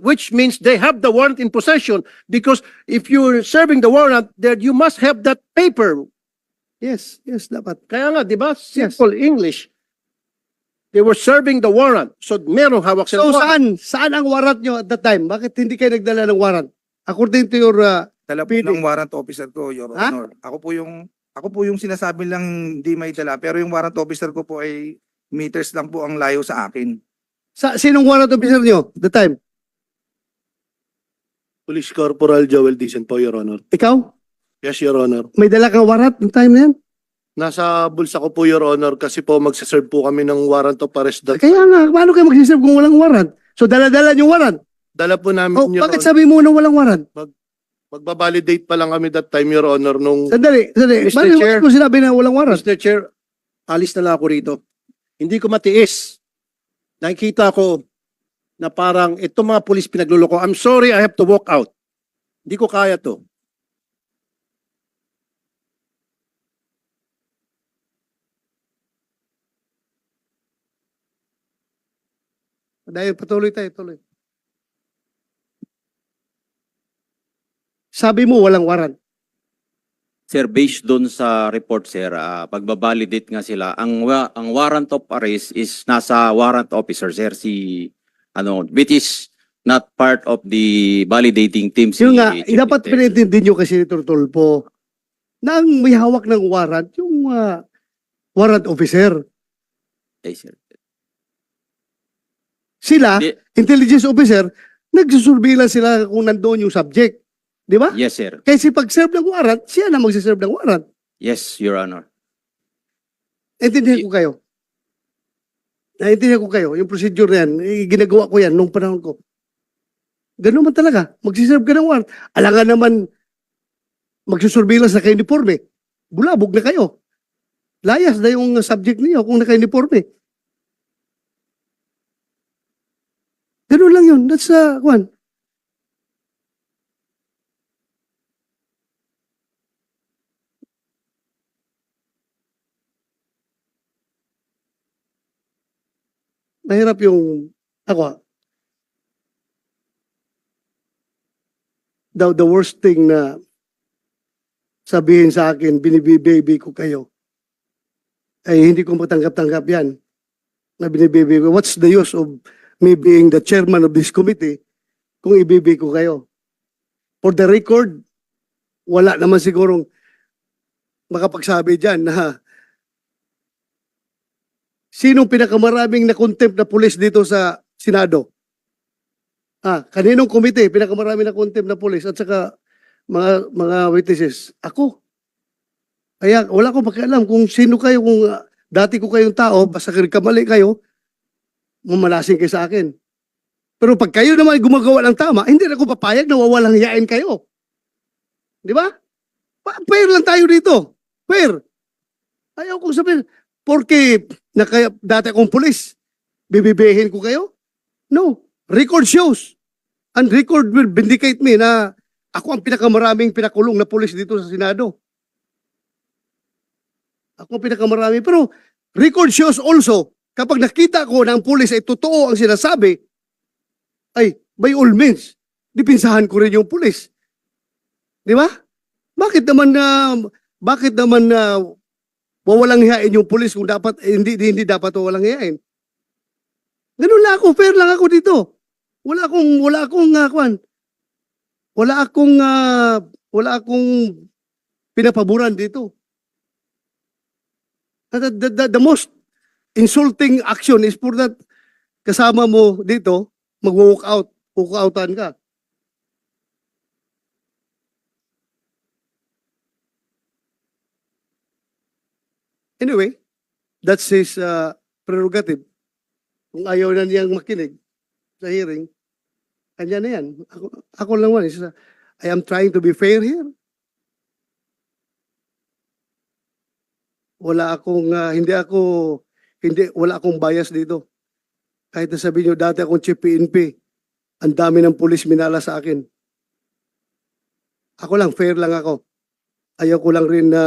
which means they have the warrant in possession, because if you're serving the warrant, then you must have that paper. Yes, dapat. Kaya nga, di ba? Simple English. They were serving the warrant. So, merong hawak sila. So, saan ang warrant nyo at that time? Bakit hindi kayo nagdala ng warrant? According to your Dala po ng warrant officer ko, Your Honor. Ako po yung sinasabi lang hindi may dala, pero yung warrant officer ko po ay meters lang po ang layo sa akin. Sinong warrant officer nyo the time? Police Corporal Joel Dicen po, Your Honor. Ikaw? Yes, Your Honor. May dala kang warrant ng time na yan? Nasa bulsa ko po, Your Honor, kasi po magsaserve po kami ng warrant of arrest. Kaya nga, paano kayo magsiserve kung walang warrant? So, dala-dala yung warrant? Dala po namin, Your bakit Honor. sabi mo na walang warrant? Magbabalidate pa lang kami that time, Your Honor, nung... Sandali. Mr. Chair, Bakit mo sinabi na walang warrant? Mr. Chair, alis na lang ako rito. Hindi ko matiis. Nakikita ko na parang itong mga pulis pinagluloko. I'm sorry, I have to walk out. Hindi ko kaya to. Dahil patuloy tayo, tuloy. Sabi mo walang warrant. Sir, based doon sa report, sir, pagbabalidate nga sila, ang warrant of arrest is nasa warrant officer, sir, which is not part of the validating team. Yung nga, Chief dapat Intel. pinintindi nyo kasi, Tulpo, na ang may hawak ng warrant, yung warrant officer. Ay, sir. Sila, Di- intelligence officer, nagsusurveillance sila kung nandoon yung subject. Di ba? Yes, sir. Kasi pag-serve ng warrant, siya na magsiserve ng warrant. Yes, Your Honor. Naintindihan ko kayo. Naintindihan ko kayo. Yung procedure na yan, ginagawa ko yan nung panahon ko. Ganun man talaga. Magsiserve ka ng warrant. Alangan naman magsusurveillance na ka-uniforme. Bulabog na kayo. Layas na yung subject niyo kung naka-uniforme. Ganun lang yun. That's one. Mahirap yung ako. The worst thing na sabihin sa akin, binibibaby ko kayo, ay hindi ko matanggap-tanggap yan. Na binibibaby ko. What's the use of me being the chairman of this committee kung ibibi ko kayo? For the record, wala naman sigurong makapagsabi dyan na sinong pinakamaraming na-contempt na pulis dito sa Senado? Kaninong komite pinakamaraming na-contempt na pulis at saka mga witnesses? Ako. Kaya wala akong pakialam kung sino kayo, kung dati ko kayong tao, basta kamali kayo, mamalasing kayo sa akin. Pero pag kayo naman gumagawa ng tama, hindi na ako papayag na wawalang hiyain kayo. Di ba? Fair lang tayo dito. Fair. Ayaw kong sabihin, porque dati akong pulis, bibibihin ko kayo? No. Record shows. And record will vindicate me na ako ang pinakamaraming pinakulong na pulis dito sa Senado. Ako ang pinakamaraming. Pero record shows also, kapag nakita ko na ang pulis ay totoo ang sinasabi, ay, by all means, dipinsahan ko rin yung pulis. Di ba? Bakit naman wawalang hiyain yung pulis kung dapat hindi dapat walang hiyain? Ganun lang ako, fair lang ako dito. Wala akong pinapaboran dito. The most insulting action is for that kasama mo dito, mag-walk out, walk-outan ka. Anyway, that's his prerogative. Kung ayaw na niyang makinig sa hearing, kanya na yan. Ako lang man. I am trying to be fair here. Wala akong bias dito. Kahit na sabihin nyo, dati akong chief PNP, ang dami ng pulis minala sa akin. Ako lang, fair lang ako. Ayaw ko lang rin na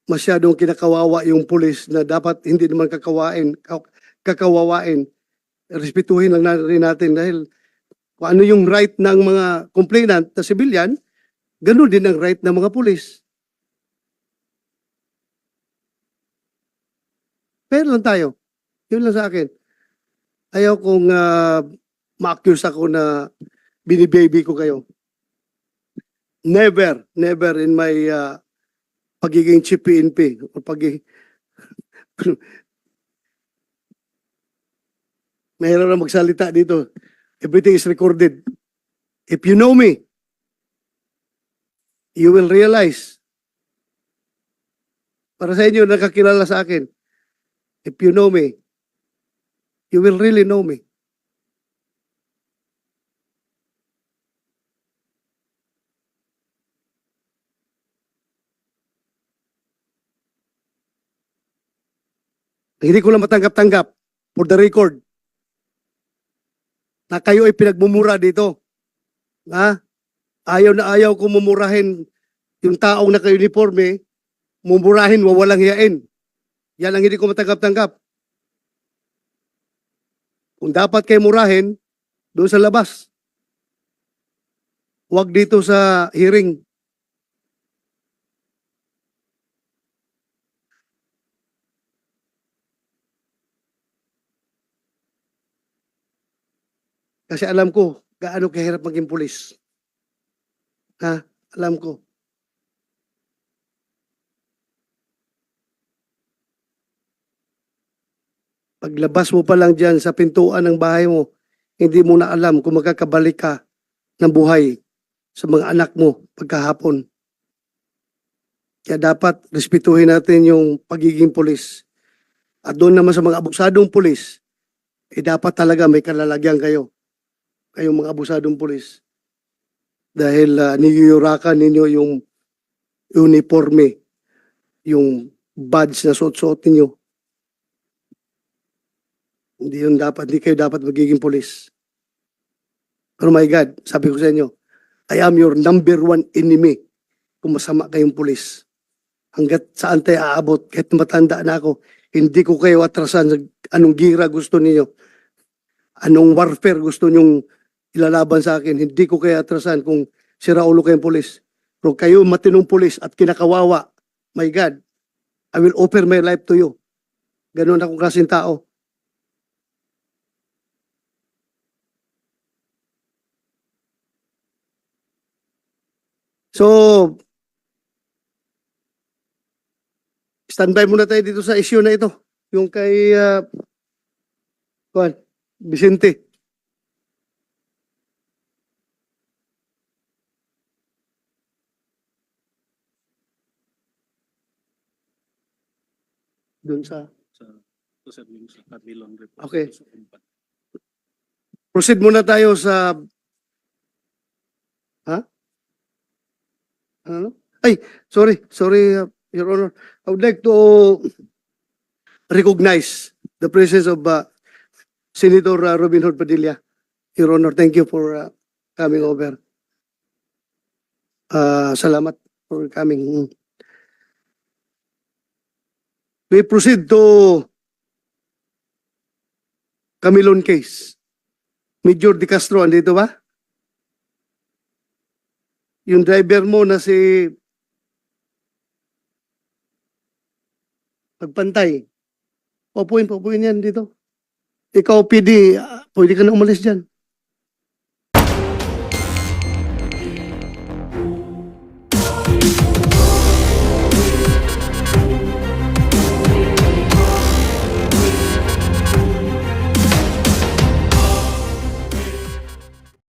masyadong kinakawawa yung pulis na dapat hindi naman kakawawain. Respetuhin lang rin natin dahil kung ano yung right ng mga complainant na civilian, ganun din ang right ng mga pulis. Fair lang tayo. Yun lang sa akin. Ayaw kong ma-accuse ako na binibaby ko kayo. Never in my pagiging chief PNP o mahirap na magsalita dito. Everything is recorded. If you know me, you will realize, para sa inyo nakakilala sa akin, if you know me, you will really know me. Hindi ko lang matanggap-tanggap for the record na kayo ay pinagmumura dito. Ayaw na ayaw ko mumurahin yung taong naka-uniforme, mumurahin, wawalang hiyain. Yan ang hindi ko matanggap-tanggap. Kung dapat kayo murahin, doon sa labas. Huwag dito sa hearing. Kasi alam ko gaano kahirap maging pulis. Ha? Alam ko. Paglabas mo pa lang dyan sa pintuan ng bahay mo, hindi mo na alam kung magkakabalik ka ng buhay sa mga anak mo pagkahapon. Kaya dapat respetuhin natin yung pagiging pulis. At doon naman sa mga abusadong pulis, dapat talaga may kalalagyan kayo. Kayong mga abusadong pulis. Dahil niyuyurakan ninyo yung uniforme, yung badge na suot-suot ninyo. Hindi kayo dapat magiging pulis. Pero my God, sabi ko sa inyo, I am your number 1 enemy kung masama kayong pulis. Hanggat saan tayo aabot, kahit matanda na ako, hindi ko kayo atrasan. Anong gira gusto niyo? Anong warfare gusto nyong ilalaban sa akin? Hindi ko kayo atrasan kung sira ulo kayong pulis. Pero kayo matinong pulis at kinakawawa, my God, I will offer my life to you. Ganun akong klaseng tao. So, standby muna tayo dito sa issue na ito. Yung kay Vicente. Doon sa... Okay. Proceed muna tayo sa... Ha? Ano? Ay, sorry, Your Honor. I would like to recognize the presence of Senator Robin Hood Padilla. Your Honor, thank you for coming over. Salamat for coming. We proceed to Camilon case. Major De Castro, andito ba? Yung driver mo na si Pagpantay. Papuin yan dito. Ikaw, PD, pwede ka na umalis dyan.